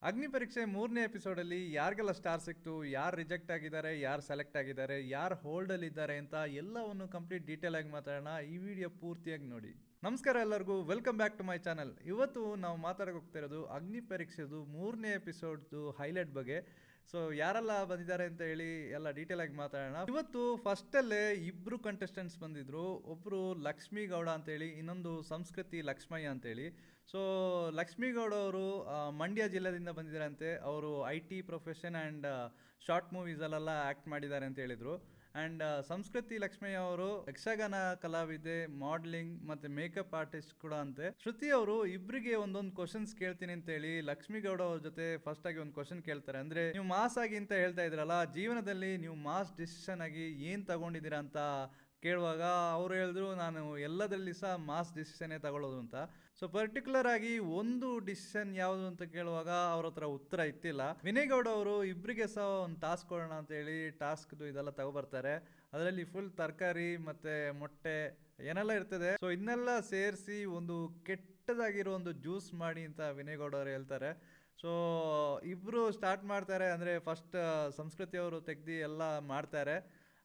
ಅಗ್ನಿ ಪರೀಕ್ಷೆ 3ನೇ ಎಪಿಸೋಡಲ್ಲಿ ಯಾರಿಗೆಲ್ಲ ಸ್ಟಾರ್ ಸಿಕ್ತು, ಯಾರು ರಿಜೆಕ್ಟ್ ಆಗಿದ್ದಾರೆ, ಯಾರು ಸೆಲೆಕ್ಟ್ ಆಗಿದ್ದಾರೆ, ಯಾರು ಹೋಲ್ಡಲ್ಲಿ ಇದ್ದಾರೆ ಅಂತ ಎಲ್ಲವನ್ನು ಕಂಪ್ಲೀಟ್ ಡೀಟೇಲ್ ಆಗಿ ಮಾತಾಡೋಣ. ಈ ವಿಡಿಯೋ ಪೂರ್ತಿಯಾಗಿ ನೋಡಿ. ನಮಸ್ಕಾರ ಎಲ್ಲರಿಗೂ, welcome back to my channel. ಇವತ್ತು ನಾವು ಮಾತಾಡಕ್ಕೆ ಹೋಗ್ತಿರೋದು ಅಗ್ನಿ ಪರೀಕ್ಷೆದು 3ನೇ ಎಪಿಸೋಡ್ದು ಹೈಲೈಟ್ ಬಗ್ಗೆ. ಸೊ ಯಾರೆಲ್ಲ ಬಂದಿದ್ದಾರೆ ಅಂತ ಹೇಳಿ ಎಲ್ಲ ಡೀಟೇಲ್ ಆಗಿ ಮಾತಾಡೋಣ. ಇವತ್ತು ಫಸ್ಟಲ್ಲೇ ಇಬ್ಬರು ಕಂಟೆಸ್ಟೆಂಟ್ಸ್ ಬಂದಿದ್ರು. ಒಬ್ಬರು ಲಕ್ಷ್ಮೀ ಗೌಡ ಅಂತೇಳಿ, ಇನ್ನೊಂದು ಸಂಸ್ಕೃತಿ ಲಕ್ಷ್ಮಯ್ಯ ಅಂತೇಳಿ. ಸೊ ಲಕ್ಷ್ಮೀ ಗೌಡ ಅವರು ಮಂಡ್ಯ ಜಿಲ್ಲೆಯಿಂದ ಬಂದಿದ್ದಾರಂತೆ. ಅವರು IT ಪ್ರೊಫೆಷನ್ ಆ್ಯಂಡ್ ಶಾರ್ಟ್ ಮೂವೀಸಲ್ಲೆಲ್ಲ ಆ್ಯಕ್ಟ್ ಮಾಡಿದ್ದಾರೆ ಅಂತ ಹೇಳಿದರು. ಆ್ಯಂಡ್ ಸಂಸ್ಕೃತಿ ಲಕ್ಷ್ಮಯ್ಯ ಅವರು ಯಕ್ಷಗಾನ ಕಲಾವಿದೆ, ಮಾಡಲಿಂಗ್ ಮತ್ತು ಮೇಕಪ್ ಆರ್ಟಿಸ್ಟ್ ಕೂಡ ಅಂತೆ. ಶ್ರುತಿ ಅವರು ಇಬ್ಬರಿಗೆ ಒಂದೊಂದು ಕ್ವಶನ್ಸ್ ಕೇಳ್ತೀನಿ ಅಂತೇಳಿ ಲಕ್ಷ್ಮೀ ಗೌಡ ಅವ್ರ ಜೊತೆ ಫಸ್ಟ್ ಆಗಿ ಒಂದು ಕ್ವಶನ್ ಕೇಳ್ತಾರೆ. ಅಂದರೆ ನೀವು ಮಾಸ್ ಆಗಿ ಅಂತ ಹೇಳ್ತಾ ಇದ್ರಲ್ಲ, ಜೀವನದಲ್ಲಿ ನೀವು ಮಾಸ್ ಡಿಸಿಷನ್ ಆಗಿ ಏನು ತಗೊಂಡಿದ್ದೀರಾ ಅಂತ ಕೇಳುವಾಗ ಅವರು ಹೇಳಿದ್ರು, ನಾನು ಎಲ್ಲದರಲ್ಲಿ ಸಹ ಮಾಸ್ ಡಿಸಿಷನ್ನೇ ತಗೊಳ್ಳೋದು ಅಂತ. ಸೊ ಪರ್ಟಿಕ್ಯುಲರ್ ಆಗಿ ಒಂದು ಡಿಸಿಷನ್ ಯಾವುದು ಅಂತ ಕೇಳುವಾಗ ಅವ್ರ ಹತ್ರ ಉತ್ತರ ಇತ್ತಿಲ್ಲ. ವಿನಯ್ ಗೌಡ ಅವರು ಇಬ್ಬರಿಗೆ ಸಹ ಒಂದು ಟಾಸ್ಕ್ ಕೊಡೋಣ ಅಂತ ಹೇಳಿ ಟಾಸ್ಕ್ದು ಇದೆಲ್ಲ ತಗೊಬರ್ತಾರೆ. ಅದರಲ್ಲಿ ಫುಲ್ ತರಕಾರಿ ಮತ್ತು ಮೊಟ್ಟೆ ಏನೆಲ್ಲ ಇರ್ತದೆ, ಸೊ ಇದನ್ನೆಲ್ಲ ಸೇರಿಸಿ ಒಂದು ಕೆಟ್ಟದಾಗಿರೋ ಒಂದು ಜ್ಯೂಸ್ ಮಾಡಿ ಅಂತ ವಿನಯ್ ಗೌಡ ಅವರು ಹೇಳ್ತಾರೆ. ಸೊ ಇಬ್ಬರು ಸ್ಟಾರ್ಟ್ ಮಾಡ್ತಾರೆ. ಅಂದರೆ ಫಸ್ಟ್ ಸಂಸ್ಕೃತಿ ಅವರು ತೆಗ್ದು ಎಲ್ಲ ಮಾಡ್ತಾರೆ.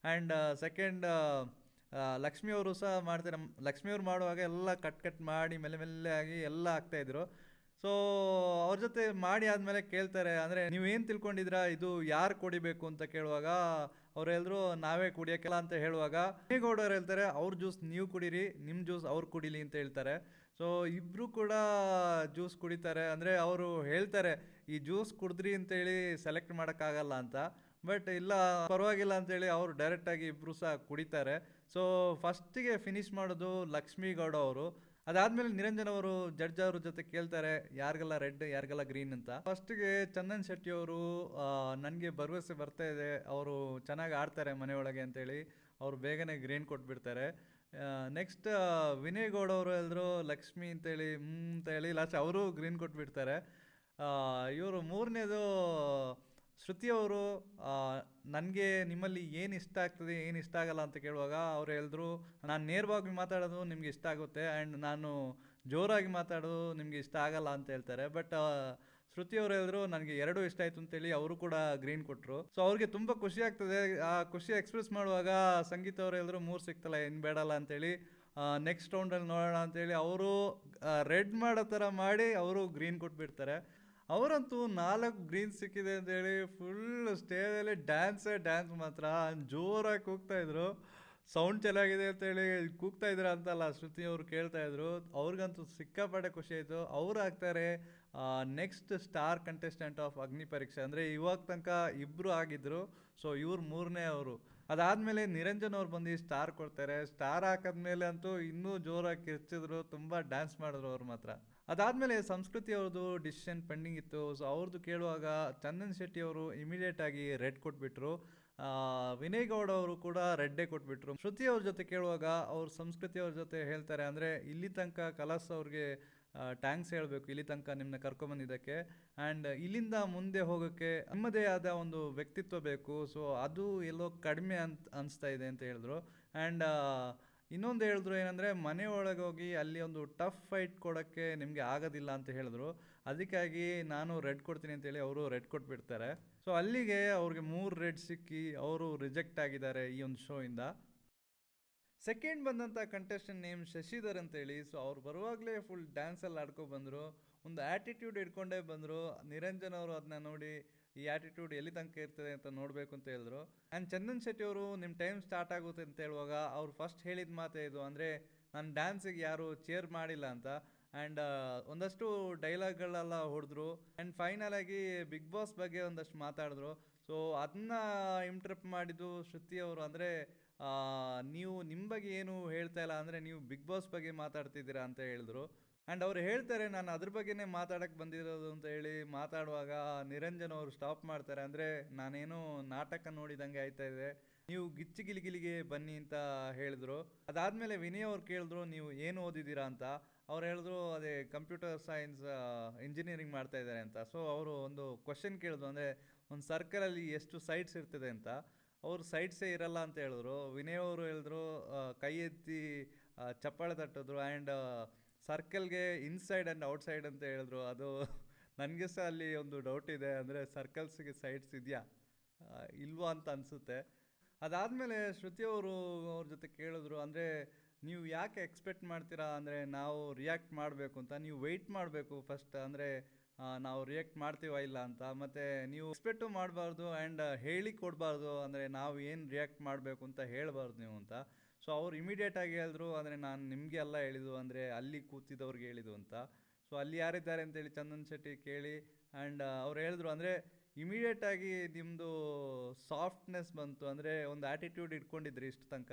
ಆ್ಯಂಡ್ ಸೆಕೆಂಡ್ ಲಕ್ಷ್ಮಿ ಅವರು ಸಹ ಮಾಡ್ತಾರೆ. ಲಕ್ಷ್ಮಿ ಅವ್ರು ಮಾಡುವಾಗ ಎಲ್ಲ ಕಟ್ ಮಾಡಿ ಮೆಲ್ಲೆ ಆಗಿ ಎಲ್ಲ ಆಗ್ತಾಯಿದ್ರು. ಸೊ ಅವ್ರ ಜೊತೆ ಮಾಡಿ ಆದಮೇಲೆ ಕೇಳ್ತಾರೆ, ಅಂದರೆ ನೀವೇನು ತಿಳ್ಕೊಂಡಿದ್ದೀರಾ, ಇದು ಯಾರು ಕುಡಿಬೇಕು ಅಂತ ಕೇಳುವಾಗ ಅವ್ರು ಹೇಳಿದ್ರು, ನಾವೇ ಕುಡಿಯೋಕ್ಕೆಲ್ಲ ಅಂತ ಹೇಳುವಾಗ ಗೌಡವ್ರು ಹೇಳ್ತಾರೆ, ಅವ್ರ ಜ್ಯೂಸ್ ನೀವು ಕುಡೀರಿ, ನಿಮ್ಮ ಜ್ಯೂಸ್ ಅವ್ರು ಕುಡೀಲಿ ಅಂತ ಹೇಳ್ತಾರೆ. ಸೊ ಇಬ್ಬರು ಕೂಡ ಜ್ಯೂಸ್ ಕುಡಿತಾರೆ. ಅಂದರೆ ಅವರು ಹೇಳ್ತಾರೆ, ಈ ಜ್ಯೂಸ್ ಕುಡಿದ್ರಿ ಅಂತೇಳಿ ಸೆಲೆಕ್ಟ್ ಮಾಡೋಕ್ಕಾಗಲ್ಲ ಅಂತ. ಬಟ್ ಇಲ್ಲ ಪರವಾಗಿಲ್ಲ ಅಂತೇಳಿ ಅವರು ಡೈರೆಕ್ಟಾಗಿ ಇಬ್ಬರು ಸಹ ಕುಡಿತಾರೆ. ಸೊ ಫಸ್ಟಿಗೆ ಫಿನಿಶ್ ಮಾಡೋದು ಲಕ್ಷ್ಮೀ ಗೌಡ ಅವರು. ಅದಾದಮೇಲೆ ನಿರಂಜನ್ ಅವರು ಜಡ್ಜ್ ಅವ್ರ ಜೊತೆ ಕೇಳ್ತಾರೆ, ಯಾರಿಗೆಲ್ಲ ರೆಡ್ ಯಾರಿಗೆಲ್ಲ ಗ್ರೀನ್ ಅಂತ. ಫಸ್ಟಿಗೆ ಚಂದನ್ ಶೆಟ್ಟಿ ಅವರು, ನನಗೆ ಭರವಸೆ ಬರ್ತಾ ಇದೆ, ಅವರು ಚೆನ್ನಾಗಿ ಆಡ್ತಾರೆ ಮನೆಯೊಳಗೆ ಅಂತೇಳಿ ಅವರು ಬೇಗನೆ ಗ್ರೀನ್ ಕೊಟ್ಬಿಡ್ತಾರೆ. ನೆಕ್ಸ್ಟ್ ವಿನಯ್ ಗೌಡ ಅವರು ಹೇಳಿದ್ರು ಲಕ್ಷ್ಮಿ ಅಂತೇಳಿ ಅಂತ ಹೇಳಿ ಲಾಸ್ಟ್ ಅವರು ಗ್ರೀನ್ ಕೊಟ್ಬಿಡ್ತಾರೆ. ಇವರು ಮೂರನೇದು ಶ್ರುತಿ ಅವರು, ನನಗೆ ನಿಮ್ಮಲ್ಲಿ ಏನು ಇಷ್ಟ ಆಗ್ತದೆ ಏನು ಇಷ್ಟ ಆಗಲ್ಲ ಅಂತ ಕೇಳುವಾಗ ಅವ್ರು ಹೇಳಿದ್ರು, ನಾನು ನೇರವಾಗಿ ಮಾತಾಡೋದು ನಿಮಗೆ ಇಷ್ಟ ಆಗುತ್ತೆ ಆ್ಯಂಡ್ ನಾನು ಜೋರಾಗಿ ಮಾತಾಡೋದು ನಿಮಗೆ ಇಷ್ಟ ಆಗಲ್ಲ ಅಂತ ಹೇಳ್ತಾರೆ. ಬಟ್ ಶ್ರುತಿ ಅವರು ಹೇಳಿದ್ರು, ನನಗೆ ಎರಡೂ ಇಷ್ಟ ಆಯಿತು ಅಂತೇಳಿ ಅವರು ಕೂಡ ಗ್ರೀನ್ ಕೊಟ್ಟರು. ಸೊ ಅವ್ರಿಗೆ ತುಂಬ ಖುಷಿ ಆಗ್ತದೆ. ಆ ಖುಷಿ ಎಕ್ಸ್ಪ್ರೆಸ್ ಮಾಡುವಾಗ ಸಂಗೀತ ಅವರು ಹೇಳಿದ್ರು, 3 ಸಿಕ್ತಲ್ಲ ಏನು ಬೇಡಲ್ಲ ಅಂತೇಳಿ, ನೆಕ್ಸ್ಟ್ ರೌಂಡಲ್ಲಿ ನೋಡೋಣ ಅಂತೇಳಿ ಅವರು ರೆಡ್ ಮಾಡೋ ಥರ ಮಾಡಿ ಅವರು ಗ್ರೀನ್ ಕೊಟ್ಬಿಡ್ತಾರೆ. ಅವರಂತೂ 4 ಗ್ರೀನ್ ಸಿಕ್ಕಿದೆ ಅಂತೇಳಿ ಫುಲ್ ಸ್ಟೇಜಲ್ಲಿ ಡ್ಯಾನ್ಸ್ ಮಾತ್ರ ಜೋರಾಗಿ ಕೂಗ್ತಾಯಿದ್ರು. ಸೌಂಡ್ ಚೆನ್ನಾಗಿದೆ ಅಂತೇಳಿ ಕೂಗ್ತಾ ಇದ್ರ ಅಂತಲ್ಲ, ಶ್ರುತಿ ಅವರು ಕೇಳ್ತಾಯಿದ್ರು. ಅವ್ರಿಗಂತೂ ಸಿಕ್ಕಾಪಟ್ಟೆ ಖುಷಿ ಆಯಿತು. ಅವ್ರು ಆಗ್ತಾರೆ ನೆಕ್ಸ್ಟ್ ಸ್ಟಾರ್ ಕಂಟೆಸ್ಟೆಂಟ್ ಆಫ್ ಅಗ್ನಿ ಪರೀಕ್ಷೆ. ಅಂದರೆ ಇವಾಗ ತನಕ ಇಬ್ಬರು ಆಗಿದ್ದರು. ಸೊ ಇವ್ರು 3ನೇ ಅವರು. ಅದಾದಮೇಲೆ ನಿರಂಜನ್ ಅವ್ರು ಬಂದು ಸ್ಟಾರ್ ಕೊಡ್ತಾರೆ. ಸ್ಟಾರ್ ಹಾಕಿದ್ಮೇಲೆ ಅಂತೂ ಇನ್ನೂ ಜೋರಾಗಿ ಕಿರ್ಚಿದ್ರು, ತುಂಬ ಡ್ಯಾನ್ಸ್ ಮಾಡಿದ್ರು ಅವ್ರು ಮಾತ್ರ. ಅದಾದಮೇಲೆ ಸಂಸ್ಕೃತಿ ಅವ್ರದ್ದು ಡಿಸಿಷನ್ ಪೆಂಡಿಂಗ್ ಇತ್ತು. ಸೊ ಅವ್ರದ್ದು ಕೇಳುವಾಗ ಚಂದನ್ ಶೆಟ್ಟಿ ಅವರು ಇಮಿಡಿಯೇಟಾಗಿ ರೆಡ್ ಕೊಟ್ಬಿಟ್ರು. ವಿನಯ್ ಗೌಡ ಅವರು ಕೂಡ ರೆಡ್ಡೇ ಕೊಟ್ಬಿಟ್ರು. ಶ್ರುತಿ ಅವ್ರ ಜೊತೆ ಕೇಳುವಾಗ ಅವ್ರು ಸಂಸ್ಕೃತಿ ಅವ್ರ ಜೊತೆ ಹೇಳ್ತಾರೆ, ಅಂದರೆ ಇಲ್ಲಿ ತನಕ ಕಲರ್ಸ್ ಅವ್ರಿಗೆ ಟ್ಯಾಂಕ್ಸ್ ಹೇಳಬೇಕು, ಇಲ್ಲಿ ತನಕ ನಿಮ್ಮನ್ನ ಕರ್ಕೊಂಬಂದಿದ್ದಕ್ಕೆ. ಆ್ಯಂಡ್ ಇಲ್ಲಿಂದ ಮುಂದೆ ಹೋಗೋಕ್ಕೆ ನಿಮ್ಮದೇ ಆದ ಒಂದು ವ್ಯಕ್ತಿತ್ವ ಬೇಕು. ಸೊ ಅದು ಎಲ್ಲೋ ಕಡಿಮೆ ಅನಿಸ್ತಾ ಇದೆ ಅಂತ ಹೇಳಿದ್ರು. ಆ್ಯಂಡ್ ಇನ್ನೊಂದು ಹೇಳಿದ್ರು ಏನಂದರೆ, ಮನೆ ಒಳಗೆ ಹೋಗಿ ಅಲ್ಲಿ ಒಂದು ಟಫ್ ಫೈಟ್ ಕೊಡೋಕ್ಕೆ ನಿಮಗೆ ಆಗೋದಿಲ್ಲ ಅಂತ ಹೇಳಿದ್ರು. ಅದಕ್ಕಾಗಿ ನಾನು ರೆಡ್ ಕೊಡ್ತೀನಿ ಅಂತೇಳಿ ಅವರು ರೆಡ್ ಕೊಟ್ಬಿಡ್ತಾರೆ. ಸೊ ಅಲ್ಲಿಗೆ ಅವ್ರಿಗೆ 3 ರೆಡ್ ಸಿಕ್ಕಿ ಅವರು ರಿಜೆಕ್ಟ್ ಆಗಿದ್ದಾರೆ ಈ ಒಂದು ಶೋಯಿಂದ. ಸೆಕೆಂಡ್ ಬಂದಂಥ ಕಂಟೆಸ್ಟೆಂಟ್ ನೇಮ್ ಶಶಿಧರ್ ಅಂತೇಳಿ. ಸೊ ಅವ್ರು ಬರುವಾಗಲೇ ಫುಲ್ ಡ್ಯಾನ್ಸಲ್ಲಿ ಆಡ್ಕೊಂಡು ಬಂದರು, ಒಂದು ಆ್ಯಟಿಟ್ಯೂಡ್ ಇಟ್ಕೊಂಡೇ ಬಂದರು. ನಿರಂಜನ್ ಅವರು ಅದನ್ನ ನೋಡಿ, ಈ ಆ್ಯಟಿಟ್ಯೂಡ್ ಎಲ್ಲಿ ತನಕ ಇರ್ತದೆ ಅಂತ ನೋಡಬೇಕು ಅಂತ ಹೇಳಿದ್ರು. ಆ್ಯಂಡ್ ಚಂದನ್ ಶೆಟ್ಟಿ ಅವರು, ನಿಮ್ಮ ಟೈಮ್ ಸ್ಟಾರ್ಟ್ ಆಗುತ್ತೆ ಅಂತ ಹೇಳುವಾಗ ಅವ್ರು ಫಸ್ಟ್ ಹೇಳಿದ ಮಾತೇ ಇದು, ಅಂದರೆ ನನ್ನ ಡ್ಯಾನ್ಸಿಗೆ ಯಾರು ಚೇರ್ ಮಾಡಿಲ್ಲ ಅಂತ. ಆ್ಯಂಡ್ ಒಂದಷ್ಟು ಡೈಲಾಗ್ಗಳೆಲ್ಲ ಹೊಡೆದ್ರು. ಆ್ಯಂಡ್ ಫೈನಲ್ ಆಗಿ ಬಿಗ್ ಬಾಸ್ ಬಗ್ಗೆ ಒಂದಷ್ಟು ಮಾತಾಡಿದ್ರು. ಸೊ ಅದನ್ನ ಇಂಟ್ರಪ್ಟ್ ಮಾಡಿದ್ದು ಶ್ರುತಿ ಅವರು. ಅಂದರೆ ನೀವು ನಿಮ್ಮ ಬಗ್ಗೆ ಏನು ಹೇಳ್ತಾ ಇಲ್ಲ, ಅಂದರೆ ನೀವು ಬಿಗ್ ಬಾಸ್ ಬಗ್ಗೆ ಮಾತಾಡ್ತಿದ್ದೀರಾ ಅಂತ ಹೇಳಿದ್ರು. ಆ್ಯಂಡ್ ಅವ್ರು ಹೇಳ್ತಾರೆ, ನಾನು ಅದ್ರ ಬಗ್ಗೆನೇ ಮಾತಾಡೋಕ್ಕೆ ಬಂದಿರೋದು ಅಂತ ಹೇಳಿ ಮಾತಾಡುವಾಗ ನಿರಂಜನ್ ಅವರು ಸ್ಟಾಪ್ ಮಾಡ್ತಾರೆ. ಅಂದರೆ ನಾನೇನು ನಾಟಕ ನೋಡಿದಂಗೆ ಆಯ್ತಾ ಇದೆ, ನೀವು ಗಿಲಿಗಿಲಿಗೆ ಬನ್ನಿ ಅಂತ ಹೇಳಿದ್ರು. ಅದಾದಮೇಲೆ ವಿನಯ್ ಅವ್ರು ಕೇಳಿದ್ರು, ನೀವು ಏನು ಓದಿದ್ದೀರಾ ಅಂತ. ಅವ್ರು ಹೇಳಿದ್ರು, ಅದೇ ಕಂಪ್ಯೂಟರ್ ಸೈನ್ಸ್ ಇಂಜಿನಿಯರಿಂಗ್ ಮಾಡ್ತಾ ಇದ್ದಾರೆ ಅಂತ. ಸೊ ಅವರು ಒಂದು ಕ್ವಶನ್ ಕೇಳಿದ್ರು, ಅಂದರೆ ಒಂದು ಸರ್ಕಲಲ್ಲಿ ಎಷ್ಟು ಸೈಡ್ಸ್ ಇರ್ತದೆ ಅಂತ. ಅವರು ಸೈಡ್ಸೇ ಇರಲ್ಲ ಅಂತ ಹೇಳಿದ್ರು. ವಿನಯ್ ಅವರು ಹೇಳಿದ್ರು, ಕೈ ಎತ್ತಿ ಚಪ್ಪಾಳೆ ತಟ್ಟಿದ್ರು. ಆ್ಯಂಡ್ ಸರ್ಕಲ್ಗೆ ಇನ್ಸೈಡ್ ಆ್ಯಂಡ್ ಔಟ್ಸೈಡ್ ಅಂತ ಹೇಳಿದ್ರು. ಅದು ನನಗೆ ಸಹ ಅಲ್ಲಿ ಒಂದು ಡೌಟ್ ಇದೆ, ಅಂದರೆ ಸರ್ಕಲ್ಸ್ಗೆ ಸೈಡ್ಸ್ ಇದೆಯಾ ಇಲ್ವಾ ಅಂತ ಅನಿಸುತ್ತೆ. ಅದಾದಮೇಲೆ ಶ್ರುತಿ ಅವರು ಅವ್ರ ಜೊತೆ ಕೇಳಿದ್ರು, ಅಂದರೆ ನೀವು ಯಾಕೆ ಎಕ್ಸ್ಪೆಕ್ಟ್ ಮಾಡ್ತೀರಾ ಅಂದರೆ ನಾವು ರಿಯಾಕ್ಟ್ ಮಾಡಬೇಕು ಅಂತ, ನೀವು ವೆಯ್ಟ್ ಮಾಡಬೇಕು ಫಸ್ಟ್, ಅಂದರೆ ನಾವು ರಿಯಾಕ್ಟ್ ಮಾಡ್ತೀವ ಇಲ್ಲ ಅಂತ. ಮತ್ತು ನೀವು ಎಕ್ಸ್ಪೆಕ್ಟು ಮಾಡಬಾರ್ದು ಆ್ಯಂಡ್ ಹೇಳಿ ಕೊಡಬಾರ್ದು, ಅಂದರೆ ನಾವು ಏನು ರಿಯಾಕ್ಟ್ ಮಾಡಬೇಕು ಅಂತ ಹೇಳಬಾರ್ದು ನೀವು ಅಂತ. ಸೊ ಅವ್ರು ಇಮಿಡಿಯೇಟಾಗಿ ಹೇಳಿದ್ರು, ಅಂದರೆ ನಾನು ನಿಮಗೆ ಎಲ್ಲ ಹೇಳಿದ್ದು, ಅಂದರೆ ಅಲ್ಲಿ ಕೂತಿದ್ದವ್ರಿಗೆ ಹೇಳಿದ್ದು ಅಂತ. ಸೊ ಅಲ್ಲಿ ಯಾರಿದ್ದಾರೆ ಅಂತೇಳಿ ಚಂದನ್ ಶೆಟ್ಟಿ ಕೇಳಿ ಆ್ಯಂಡ್ ಅವ್ರು ಹೇಳಿದ್ರು, ಅಂದರೆ ಇಮಿಡಿಯೇಟಾಗಿ ನಿಮ್ಮದು ಸಾಫ್ಟ್ನೆಸ್ ಬಂತು, ಅಂದರೆ ಒಂದು ಆ್ಯಟಿಟ್ಯೂಡ್ ಇಟ್ಕೊಂಡಿದ್ರಿ ಇಷ್ಟು ತನಕ.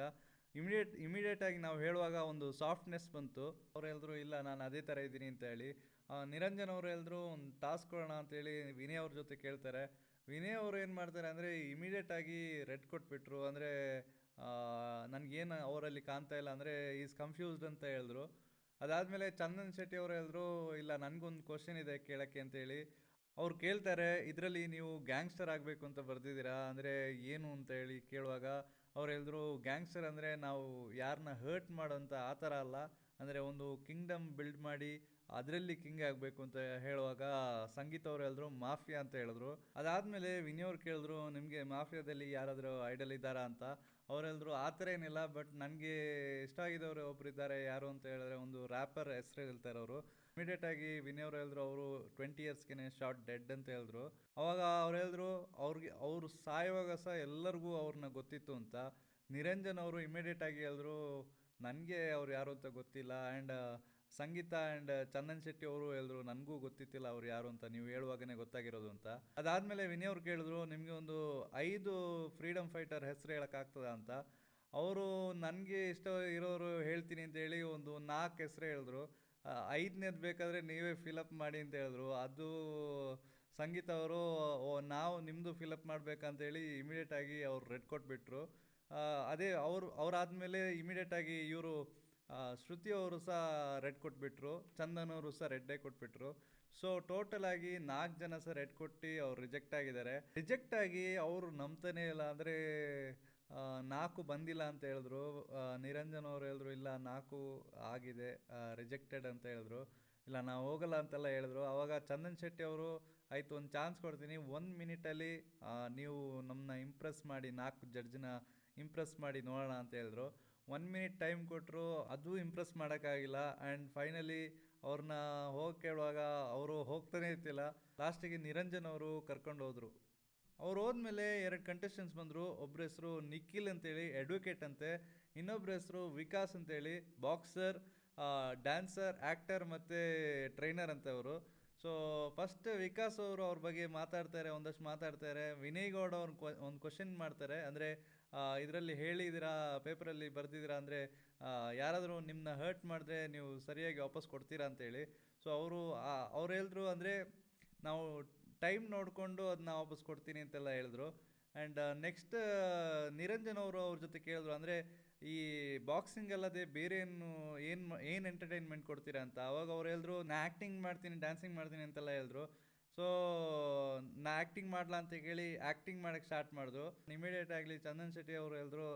ಇಮಿಡಿಯೇಟಾಗಿ ನಾವು ಹೇಳುವಾಗ ಒಂದು ಸಾಫ್ಟ್ನೆಸ್ ಬಂತು. ಅವ್ರು ಹೇಳಿದ್ರು, ಇಲ್ಲ ನಾನು ಅದೇ ಥರ ಇದ್ದೀನಿ ಅಂತ ಹೇಳಿ. ನಿರಂಜನ್ ಅವರು ಹೇಳಿದ್ರು, ಒಂದು ಟಾಸ್ಕ್ ಕೊಡೋಣ ಅಂತೇಳಿ ವಿನಯ್ ಅವ್ರ ಜೊತೆ ಕೇಳ್ತಾರೆ. ವಿನಯ್ ಅವರು ಏನು ಮಾಡ್ತಾರೆ ಅಂದರೆ ಇಮಿಡಿಯೇಟಾಗಿ ರೆಡ್ ಕೊಟ್ಬಿಟ್ರು. ಅಂದರೆ ನನಗೇನು ಅವರಲ್ಲಿ ಕಾಣ್ತಾ ಇಲ್ಲ, ಅಂದರೆ ಈಸ್ ಕನ್ಫ್ಯೂಸ್ಡ್ ಅಂತ ಹೇಳಿದ್ರು. ಅದಾದಮೇಲೆ ಚಂದನ್ ಶೆಟ್ಟಿ ಅವರು ಹೇಳಿದ್ರು, ಇಲ್ಲ ನನಗೊಂದು ಕ್ವಶನ್ ಇದೆ ಕೇಳೋಕ್ಕೆ ಅಂತೇಳಿ. ಅವ್ರು ಕೇಳ್ತಾರೆ, ಇದರಲ್ಲಿ ನೀವು ಗ್ಯಾಂಗ್ಸ್ಟರ್ ಆಗಬೇಕು ಅಂತ ಬರ್ದಿದ್ದೀರಾ, ಅಂದರೆ ಏನು ಅಂತ ಹೇಳಿ ಕೇಳುವಾಗ ಅವ್ರು ಹೇಳಿದ್ರು, ಗ್ಯಾಂಗ್ಸ್ಟರ್ ಅಂದರೆ ನಾವು ಯಾರನ್ನ ಹರ್ಟ್ ಮಾಡೋಂಥ ಆ ಥರ ಅಲ್ಲ, ಅಂದರೆ ಒಂದು ಕಿಂಗ್ಡಮ್ ಬಿಲ್ಡ್ ಮಾಡಿ ಅದರಲ್ಲಿ ಕಿಂಗ್ ಆಗಬೇಕು ಅಂತ ಹೇಳುವಾಗ ಸಂಗೀತ ಅವ್ರು ಹೇಳಿದ್ರು ಮಾಫಿಯಾ ಅಂತ ಹೇಳಿದ್ರು. ಅದಾದಮೇಲೆ ವಿನಯ್ ಅವ್ರು ಕೇಳಿದ್ರು, ನಿಮಗೆ ಮಾಫಿಯಾದಲ್ಲಿ ಯಾರಾದರೂ ಐಡಲ್ ಇದ್ದಾರಾ ಅಂತ. ಅವ್ರು ಹೇಳಿದ್ರು, ಆ ಥರ ಏನಿಲ್ಲ, ಬಟ್ ನನಗೆ ಇಷ್ಟ ಆಗಿದ್ದವರು ಒಬ್ರು ಇದ್ದಾರೆ. ಯಾರು ಅಂತ ಹೇಳಿದ್ರೆ ಒಂದು ರ್ಯಾಪರ್ ಹೆಸರು ಹೇಳ್ತಾರೆ ಅವರು. ಇಮಿಡಿಯೇಟಾಗಿ ವಿನಯ್ ಅವ್ರು ಹೇಳಿದ್ರು, ಅವರು 20 ಇಯರ್ಸ್ಗೆ ಶಾರ್ಟ್ ಡೆಡ್ ಅಂತ ಹೇಳಿದ್ರು. ಅವಾಗ ಅವ್ರು ಹೇಳಿದ್ರು, ಅವರು ಸಾಯುವಾಗ ಸಹ ಎಲ್ಲರಿಗೂ ಅವ್ರನ್ನ ಗೊತ್ತಿತ್ತು ಅಂತ. ನಿರಂಜನ್ ಅವರು ಇಮಿಡಿಯೇಟಾಗಿ ಹೇಳಿದ್ರು, ನನಗೆ ಅವ್ರು ಯಾರು ಅಂತ ಗೊತ್ತಿಲ್ಲ. ಆ್ಯಂಡ್ ಸಂಗೀತ ಆ್ಯಂಡ್ ಚಂದನ್ ಶೆಟ್ಟಿ ಅವರು ಹೇಳಿದ್ರು, ನನಗೂ ಗೊತ್ತಿತ್ತಿಲ್ಲ ಅವ್ರು ಯಾರು ಅಂತ, ನೀವು ಹೇಳುವಾಗನೇ ಗೊತ್ತಾಗಿರೋದು ಅಂತ. ಅದಾದಮೇಲೆ ವಿನಯ್ ಅವ್ರು ಕೇಳಿದ್ರು, ನಿಮಗೆ ಒಂದು 5 ಫ್ರೀಡಮ್ ಫೈಟರ್ ಹೆಸರು ಹೇಳೋಕ್ಕಾಗ್ತದ ಅಂತ. ಅವರು ನನಗೆ ಇಷ್ಟ ಇರೋರು ಹೇಳ್ತೀನಿ ಅಂತೇಳಿ ಒಂದು 4 ಹೆಸರು ಹೇಳಿದ್ರು. 5ನೇದು ಬೇಕಾದರೆ ನೀವೇ ಫಿಲಪ್ ಮಾಡಿ ಅಂತ ಹೇಳಿದ್ರು. ಅದು ಸಂಗೀತ ಅವರು, ನಾವು ನಿಮ್ಮದು ಫಿಲಪ್ ಮಾಡಬೇಕಂತೇಳಿ ಇಮಿಡಿಯೇಟಾಗಿ ಅವ್ರು ರೆಡ್ ಕೊಟ್ಬಿಟ್ರು. ಅದೇ ಅವರಾದಮೇಲೆ ಇಮಿಡಿಯೇಟಾಗಿ ಇವರು ಶ್ರುತಿ ಅವರು ಸಹ ರೆಡ್ ಕೊಟ್ಬಿಟ್ರು, ಚಂದನ್ ಅವರು ಸಹ ರೆಡ್ಡೇ ಕೊಟ್ಬಿಟ್ರು. ಸೊ ಟೋಟಲಾಗಿ 4 ಜನ ಸಹ ರೆಡ್ ಕೊಟ್ಟು ಅವ್ರು ರಿಜೆಕ್ಟ್ ಆಗಿದ್ದಾರೆ. ರಿಜೆಕ್ಟ್ ಆಗಿ ಅವರು ನಂಬ್ತಾನೆ ಇಲ್ಲ, ಅಂದರೆ 4 ಬಂದಿಲ್ಲ ಅಂತ ಹೇಳಿದ್ರು. ನಿರಂಜನ್ ಅವರು ಹೇಳಿದ್ರು, ಇಲ್ಲ 4 ಆಗಿದೆ, ರಿಜೆಕ್ಟೆಡ್ ಅಂತ ಹೇಳಿದ್ರು. ಇಲ್ಲ ನಾವು ಹೋಗಲ್ಲ ಅಂತೆಲ್ಲ ಹೇಳಿದ್ರು. ಆವಾಗ ಚಂದನ್ ಶೆಟ್ಟಿ ಅವರು, ಆಯಿತು ಒಂದು ಚಾನ್ಸ್ ಕೊಡ್ತೀನಿ, 1 ಮಿನಿಟಲ್ಲಿ ನೀವು ನಮ್ಮನ್ನ ಇಂಪ್ರೆಸ್ ಮಾಡಿ, 4 ಜಡ್ಜ್ನ ಇಂಪ್ರೆಸ್ ಮಾಡಿ ನೋಡೋಣ ಅಂತ ಹೇಳಿದ್ರು. 1 ಮಿನಿಟ್ ಟೈಮ್ ಕೊಟ್ಟರು, ಅದು ಇಂಪ್ರೆಸ್ ಮಾಡೋಕ್ಕಾಗಿಲ್ಲ. ಆ್ಯಂಡ್ ಫೈನಲಿ ಅವ್ರನ್ನ ಹೋಗಿ ಕೇಳುವಾಗ ಅವರು ಹೋಗ್ತಾನೆ ಇರ್ತಿಲ್ಲ. ಲಾಸ್ಟಿಗೆ ನಿರಂಜನ್ ಅವರು ಕರ್ಕೊಂಡು ಹೋದರು. ಅವ್ರು ಹೋದ್ಮೇಲೆ 2 ಕಂಟೆಸ್ಟೆಂಟ್ಸ್ ಬಂದರು. ಒಬ್ಬರ ಹೆಸರು ನಿಖಿಲ್ ಅಂತೇಳಿ, ಅಡ್ವೊಕೇಟ್ ಅಂತೆ. ಇನ್ನೊಬ್ಬರ ಹೆಸರು ವಿಕಾಸ್ ಅಂತೇಳಿ, ಬಾಕ್ಸರ್, ಡ್ಯಾನ್ಸರ್, ಆ್ಯಕ್ಟರ್ ಮತ್ತು ಟ್ರೈನರ್ ಅಂತ ಅವರು. ಸೊ ಫಸ್ಟ್ ವಿಕಾಸ್ ಅವರು ಅವ್ರ ಬಗ್ಗೆ ಮಾತಾಡ್ತಾರೆ, ಒಂದಷ್ಟು ಮಾತಾಡ್ತಾರೆ. ವಿನಯ್ ಗೌಡ ಒಂದು ಕ್ವಶನ್ ಮಾಡ್ತಾರೆ, ಅಂದರೆ ಇದರಲ್ಲಿ ಹೇಳಿದ್ದೀರಾ, ಪೇಪರಲ್ಲಿ ಬರೆದಿದ್ದೀರಾ, ಅಂದರೆ ಯಾರಾದರೂ ನಿಮ್ಮನ್ನ ಹರ್ಟ್ ಮಾಡಿದ್ರೆ ನೀವು ಸರಿಯಾಗಿ ವಾಪಸ್ ಕೊಡ್ತೀರಾ ಅಂತೇಳಿ. ಸೊ ಅವ್ರು ಹೇಳಿದ್ರು, ಅಂದರೆ ನಾವು ಟೈಮ್ ನೋಡಿಕೊಂಡು ಅದನ್ನ ವಾಪಸ್ ಕೊಡ್ತೀನಿ ಅಂತೆಲ್ಲ ಹೇಳಿದ್ರು. ಆ್ಯಂಡ್ ನೆಕ್ಸ್ಟ್ ನಿರಂಜನ್ ಅವರು ಅವ್ರ ಜೊತೆ ಕೇಳಿದ್ರು, ಅಂದರೆ ಈ ಬಾಕ್ಸಿಂಗ್ ಅಲ್ಲದೆ ಬೇರೆ ಏನು ಎಂಟರ್ಟೈನ್ಮೆಂಟ್ ಕೊಡ್ತೀರಾ ಅಂತ. ಅವಾಗ ಅವ್ರು ಹೇಳಿದ್ರು, ನಾ ಆ್ಯಕ್ಟಿಂಗ್ ಮಾಡ್ತೀನಿ, ಡ್ಯಾನ್ಸಿಂಗ್ ಮಾಡ್ತೀನಿ ಅಂತೆಲ್ಲ ಹೇಳಿದ್ರು. ಸೊ ನಾ ಆ್ಯಕ್ಟಿಂಗ್ ಮಾಡಲಾ ಅಂತ ಕೇಳಿ ಆ್ಯಕ್ಟಿಂಗ್ ಮಾಡೋಕ್ಕೆ ಸ್ಟಾರ್ಟ್ ಮಾಡಿದ್ರು. ಇಮಿಡಿಯೇಟಾಗಲಿ ಚಂದನ್ ಶೆಟ್ಟಿ ಅವರು ಹೇಳಿದ್ರು,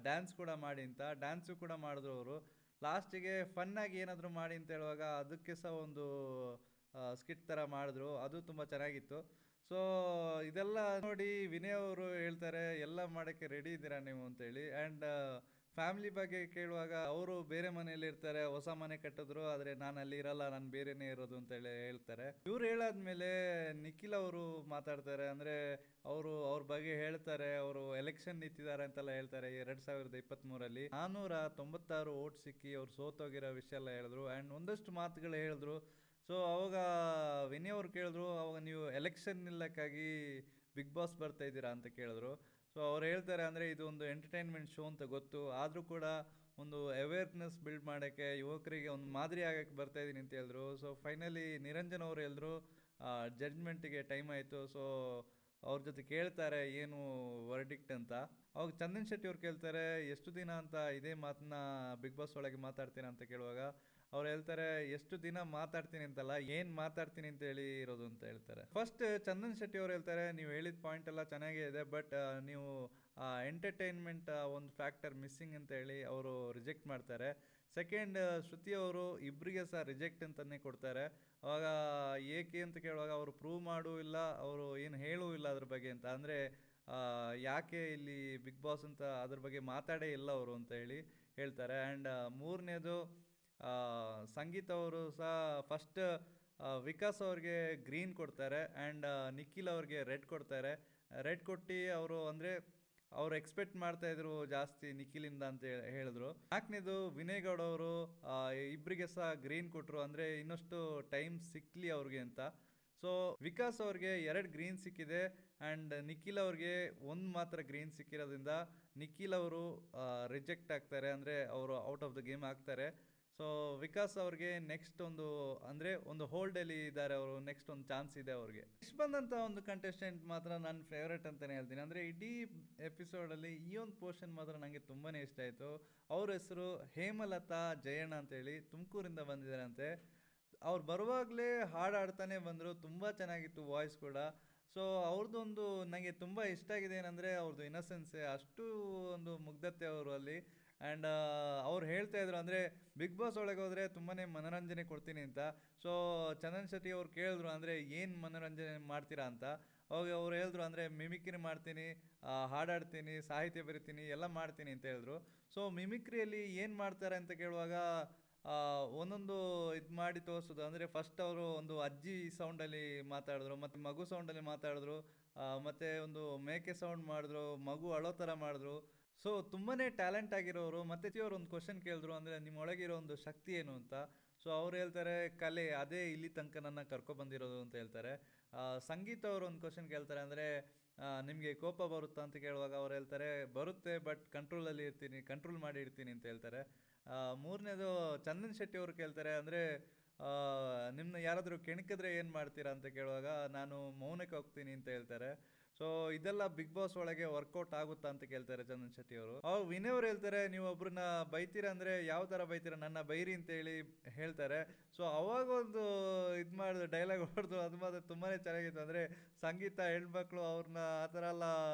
ಡ್ಯಾನ್ಸ್ ಕೂಡ ಮಾಡಿ ಅಂತ. ಡ್ಯಾನ್ಸು ಕೂಡ ಮಾಡಿದ್ರು ಅವರು. ಲಾಸ್ಟಿಗೆ ಫನ್ನಾಗಿ ಏನಾದರೂ ಮಾಡಿ ಅಂತ ಹೇಳುವಾಗ ಅದಕ್ಕೆ ಸಹ ಒಂದು ಸ್ಕಿಟ್ ಥರ ಮಾಡಿದ್ರು, ಅದು ತುಂಬ ಚೆನ್ನಾಗಿತ್ತು. ಸೊ ಇದೆಲ್ಲ ನೋಡಿ ವಿನಯ್ ಅವರು ಹೇಳ್ತಾರೆ, ಎಲ್ಲ ಮಾಡೋಕ್ಕೆ ರೆಡಿ ಇದ್ದೀರಾ ನೀವು ಅಂತೇಳಿ. ಆ್ಯಂಡ್ ಫ್ಯಾಮಿಲಿ ಬಗ್ಗೆ ಕೇಳುವಾಗ ಅವರು ಬೇರೆ ಮನೇಲಿ ಇರ್ತಾರೆ, ಹೊಸ ಮನೆ ಕಟ್ಟಿದ್ರು, ಆದರೆ ನಾನು ಅಲ್ಲಿ ಇರಲ್ಲ, ನಾನು ಬೇರೆನೇ ಇರೋದು ಅಂತೇಳಿ ಹೇಳ್ತಾರೆ. ಇವ್ರು ಹೇಳಾದ್ಮೇಲೆ ನಿಖಿಲ್ ಅವರು ಮಾತಾಡ್ತಾರೆ, ಅಂದರೆ ಅವ್ರ ಬಗ್ಗೆ ಹೇಳ್ತಾರೆ, ಅವರು ಎಲೆಕ್ಷನ್ ನಿಂತಿದ್ದಾರೆ ಅಂತೆಲ್ಲ ಹೇಳ್ತಾರೆ. 2023 496 ಓಟ್ ಸಿಕ್ಕಿ ಅವ್ರು ಸೋತೋಗಿರೋ ವಿಷಯ ಎಲ್ಲ ಹೇಳಿದ್ರು. ಆ್ಯಂಡ್ ಒಂದಷ್ಟು ಮಾತುಗಳು ಹೇಳಿದ್ರು. ಸೊ ಅವಾಗ ವಿನಯ್ ಅವ್ರು ಕೇಳಿದ್ರು, ಅವಾಗ ನೀವು ಎಲೆಕ್ಷನ್ ನಿಲ್ಲಕ್ಕಾಗಿ ಬಿಗ್ ಬಾಸ್ ಬರ್ತಾ ಇದ್ದೀರಾ ಅಂತ ಕೇಳಿದ್ರು. ಸೊ ಅವ್ರು ಹೇಳ್ತಾರೆ, ಅಂದರೆ ಇದು ಒಂದು ಎಂಟರ್ಟೈನ್ಮೆಂಟ್ ಶೋ ಅಂತ ಗೊತ್ತು, ಆದರೂ ಕೂಡ ಒಂದು ಅವೇರ್ನೆಸ್ ಬಿಲ್ಡ್ ಮಾಡೋಕ್ಕೆ, ಯುವಕರಿಗೆ ಒಂದು ಮಾದರಿ ಆಗೋಕ್ಕೆ ಬರ್ತಾ ಇದ್ದೀನಿ ಅಂತ ಹೇಳಿದ್ರು. ಸೊ ಫೈನಲಿ ನಿರಂಜನ್ ಅವರು ಹೇಳಿದ್ರು, ಜಡ್ಜ್ಮೆಂಟಿಗೆ ಟೈಮ್ ಆಯಿತು. ಸೊ ಅವ್ರ ಜೊತೆ ಕೇಳ್ತಾರೆ ಏನು ವರ್ಡಿಕ್ಟ್ ಅಂತ. ಅವಾಗ ಚಂದನ್ ಶೆಟ್ಟಿ ಅವ್ರು ಕೇಳ್ತಾರೆ, ಎಷ್ಟು ದಿನ ಅಂತ ಇದೇ ಮಾತನ್ನ ಬಿಗ್ ಬಾಸ್ ಒಳಗೆ ಮಾತಾಡ್ತೀರಾ ಅಂತ ಕೇಳುವಾಗ ಅವ್ರು ಹೇಳ್ತಾರೆ, ಎಷ್ಟು ದಿನ ಮಾತಾಡ್ತೀನಿ ಅಂತಲ್ಲ, ಏನು ಮಾತಾಡ್ತೀನಿ ಅಂತ ಹೇಳಿ ಇರೋದು ಅಂತ ಹೇಳ್ತಾರೆ. ಫಸ್ಟ್ ಚಂದನ್ ಶೆಟ್ಟಿ ಅವ್ರು ಹೇಳ್ತಾರೆ, ನೀವು ಹೇಳಿದ ಪಾಯಿಂಟ್ ಎಲ್ಲ ಚೆನ್ನಾಗೇ ಇದೆ, ಬಟ್ ನೀವು ಎಂಟರ್ಟೈನ್ಮೆಂಟ್ ಒಂದು ಫ್ಯಾಕ್ಟರ್ ಮಿಸ್ಸಿಂಗ್ ಅಂತ ಹೇಳಿ ಅವರು ರಿಜೆಕ್ಟ್ ಮಾಡ್ತಾರೆ. ಸೆಕೆಂಡ್ ಶ್ರುತಿ ಅವರು ಇಬ್ಬರಿಗೆ ಸಹ ರಿಜೆಕ್ಟ್ ಅಂತಲೇ ಕೊಡ್ತಾರೆ. ಅವಾಗ ಏಕೆ ಅಂತ ಕೇಳುವಾಗ ಅವರು ಪ್ರೂವ್ ಮಾಡೂ ಇಲ್ಲ, ಅವರು ಏನು ಹೇಳೂ ಇಲ್ಲ ಅದ್ರ ಬಗ್ಗೆ ಅಂತ. ಅಂದರೆ ಯಾಕೆ ಇಲ್ಲಿ ಬಿಗ್ ಬಾಸ್ ಅಂತ ಅದ್ರ ಬಗ್ಗೆ ಮಾತಾಡೇ ಇಲ್ಲ ಅವರು ಅಂತ ಹೇಳಿ ಹೇಳ್ತಾರೆ. ಆ್ಯಂಡ್ ಮೂರನೇದು ಸಂಗೀತ ಅವರು ಸಹ ಫಸ್ಟ್ ವಿಕಾಸ್ ಅವ್ರಿಗೆ ಗ್ರೀನ್ ಕೊಡ್ತಾರೆ ಆ್ಯಂಡ್ ನಿಖಿಲ್ ಅವ್ರಿಗೆ ರೆಡ್ ಕೊಡ್ತಾರೆ. ರೆಡ್ ಕೊಟ್ಟು ಅವರು ಅಂದರೆ ಅವ್ರು ಎಕ್ಸ್ಪೆಕ್ಟ್ ಮಾಡ್ತಾ ಇದ್ರು ಜಾಸ್ತಿ ನಿಖಿಲಿಂದ ಅಂತ ಹೇಳಿದ್ರು. ನಾಲ್ಕನೇದು ವಿನಯ್ ಗೌಡ ಅವರು ಇಬ್ಬರಿಗೆ ಸಹ ಗ್ರೀನ್ ಕೊಟ್ಟರು, ಅಂದರೆ ಇನ್ನಷ್ಟು ಟೈಮ್ ಸಿಕ್ಕಲಿ ಅವ್ರಿಗೆ ಅಂತ. ಸೊ ವಿಕಾಸ್ ಅವ್ರಿಗೆ 2 ಗ್ರೀನ್ ಸಿಕ್ಕಿದೆ ಆ್ಯಂಡ್ ನಿಖಿಲ್ ಅವ್ರಿಗೆ ಒಂದು ಮಾತ್ರ ಗ್ರೀನ್ ಸಿಕ್ಕಿರೋದ್ರಿಂದ ನಿಖಿಲ್ ಅವರು ರಿಜೆಕ್ಟ್ ಆಗ್ತಾರೆ, ಅಂದರೆ ಅವರು ಔಟ್ ಆಫ್ ದ ಗೇಮ್ ಆಗ್ತಾರೆ. ಸೊ ವಿಕಾಸ್ ಅವ್ರಿಗೆ ನೆಕ್ಸ್ಟ್ ಒಂದು ಹೋಲ್ಡಲ್ಲಿ ಇದ್ದಾರೆ ಅವರು, ನೆಕ್ಸ್ಟ್ ಒಂದು ಚಾನ್ಸ್ ಇದೆ ಅವ್ರಿಗೆ. ನೆಕ್ಸ್ಟ್ ಬಂದಂಥ ಒಂದು ಕಂಟೆಸ್ಟೆಂಟ್ ಮಾತ್ರ ನನ್ನ ಫೇವ್ರೇಟ್ ಅಂತಲೇ ಹೇಳ್ತೀನಿ. ಅಂದರೆ ಇಡೀ ಎಪಿಸೋಡಲ್ಲಿ ಈ ಒಂದು ಪೋರ್ಷನ್ ಮಾತ್ರ ನನಗೆ ತುಂಬಾ ಇಷ್ಟ ಆಯಿತು. ಅವ್ರ ಹೆಸರು ಹೇಮಲತಾ ಜಯಣ್ಣ ಅಂತೇಳಿ, ತುಮಕೂರಿಂದ ಬಂದಿದ್ದಾರಂತೆ. ಅವ್ರು ಬರುವಾಗಲೇ ಹಾಡಾಡ್ತಾನೆ ಬಂದರು, ತುಂಬ ಚೆನ್ನಾಗಿತ್ತು ವಾಯ್ಸ್ ಕೂಡ. ಸೊ ಅವ್ರದ್ದೊಂದು ನನಗೆ ತುಂಬ ಇಷ್ಟ ಆಗಿದೆ ಏನಂದರೆ ಅವ್ರದ್ದು ಇನ್ನಸೆನ್ಸೆ, ಅಷ್ಟು ಒಂದು ಮುಗ್ಧತೆ ಅವರು ಅಲ್ಲಿ. ಆ್ಯಂಡ್ ಅವ್ರು ಹೇಳ್ತಾ ಇದ್ರು ಅಂದರೆ ಬಿಗ್ ಬಾಸ್ ಒಳಗೆ ಹೋದರೆ ತುಂಬಾ ಮನೋರಂಜನೆ ಕೊಡ್ತೀನಿ ಅಂತ. ಸೊ ಚಂದನ್ ಶೆಟ್ಟಿ ಅವ್ರು ಕೇಳಿದ್ರು ಅಂದರೆ ಏನು ಮನೋರಂಜನೆ ಮಾಡ್ತೀರಾ ಅಂತ. ಅವಾಗ ಅವ್ರು ಹೇಳಿದ್ರು ಅಂದರೆ ಮಿಮಿಕ್ರಿ ಮಾಡ್ತೀನಿ, ಹಾಡಾಡ್ತೀನಿ, ಸಾಹಿತ್ಯ ಬರಿತೀನಿ, ಎಲ್ಲ ಮಾಡ್ತೀನಿ ಅಂತ ಹೇಳಿದ್ರು. ಸೊ ಮಿಮಿಕ್ರಿಯಲ್ಲಿ ಏನು ಮಾಡ್ತಾರೆ ಅಂತ ಕೇಳುವಾಗ ಒಂದೊಂದು ಇದು ಮಾಡಿ ತೋರಿಸೋದು. ಅಂದರೆ ಫಸ್ಟ್ ಅವರು ಒಂದು ಅಜ್ಜಿ ಸೌಂಡಲ್ಲಿ ಮಾತಾಡಿದ್ರು, ಮತ್ತು ಮಗು ಸೌಂಡಲ್ಲಿ ಮಾತಾಡಿದ್ರು, ಮತ್ತು ಒಂದು ಮೇಕೆ ಸೌಂಡ್ ಮಾಡಿದ್ರು, ಮಗು ಅಳೋ ಥರ ಮಾಡಿದ್ರು. ಸೊ ತುಂಬಾ ಟ್ಯಾಲೆಂಟ್ ಆಗಿರೋರು. ಮತ್ತು ಅವರು ಒಂದು ಕ್ವಶನ್ ಕೇಳಿದ್ರು, ಅಂದರೆ ನಿಮ್ಮೊಳಗಿರೋ ಒಂದು ಶಕ್ತಿ ಏನು ಅಂತ. ಸೊ ಅವ್ರು ಹೇಳ್ತಾರೆ ಕಲೆ, ಅದೇ ಇಲ್ಲಿ ತನಕ ನನ್ನ ಕರ್ಕೊಬಂದಿರೋದು ಅಂತ ಹೇಳ್ತಾರೆ. ಸಂಗೀತ ಅವರು ಒಂದು ಕ್ವಶನ್ ಕೇಳ್ತಾರೆ, ಅಂದರೆ ನಿಮಗೆ ಕೋಪ ಬರುತ್ತಾ ಅಂತ ಕೇಳುವಾಗ ಅವ್ರು ಹೇಳ್ತಾರೆ ಬರುತ್ತೆ, ಬಟ್ ಕಂಟ್ರೋಲಲ್ಲಿ ಇರ್ತೀನಿ, ಕಂಟ್ರೋಲ್ ಮಾಡಿ ಇರ್ತೀನಿ ಅಂತ ಹೇಳ್ತಾರೆ. ಮೂರನೇದು ಚಂದನ್ ಶೆಟ್ಟಿ ಅವರು ಕೇಳ್ತಾರೆ, ಅಂದರೆ ನಿಮ್ಮನ್ನ ಯಾರಾದರೂ ಕೆಣಕಿದ್ರೆ ಏನು ಮಾಡ್ತೀರಾ ಅಂತ ಕೇಳುವಾಗ ನಾನು ಮೌನಕ್ಕೆ ಹೋಗ್ತೀನಿ ಅಂತ ಹೇಳ್ತಾರೆ. ಸೊ ಇದೆಲ್ಲ ಬಿಗ್ ಬಾಸ್ ಒಳಗೆ ವರ್ಕೌಟ್ ಆಗುತ್ತಾ ಅಂತ ಕೇಳ್ತಾರೆ ಚಂದನ್ ಶೆಟ್ಟಿ ಅವರು. ವಿನಯ್ ಅವ್ರು ಹೇಳ್ತಾರೆ ನೀವು ಒಬ್ರನ್ನ ಬೈತೀರಾ, ಅಂದರೆ ಯಾವ ಥರ ಬೈತೀರಾ, ನನ್ನ ಬೈರಿ ಅಂತೇಳಿ ಹೇಳ್ತಾರೆ. ಸೊ ಅವಾಗ ಒಂದು ಇದು ಮಾಡಿದ್ರು ಡೈಲಾಗ್ ಹೊಡೆದು, ಅದು ಮಾತ್ರ ತುಂಬಾ ಚೆನ್ನಾಗಿತ್ತು. ಅಂದರೆ ಸಂಗೀತ ಹೆಣ್ಮಕ್ಳು ಅವ್ರನ್ನ ಆ ಥರ ಎಲ್ಲ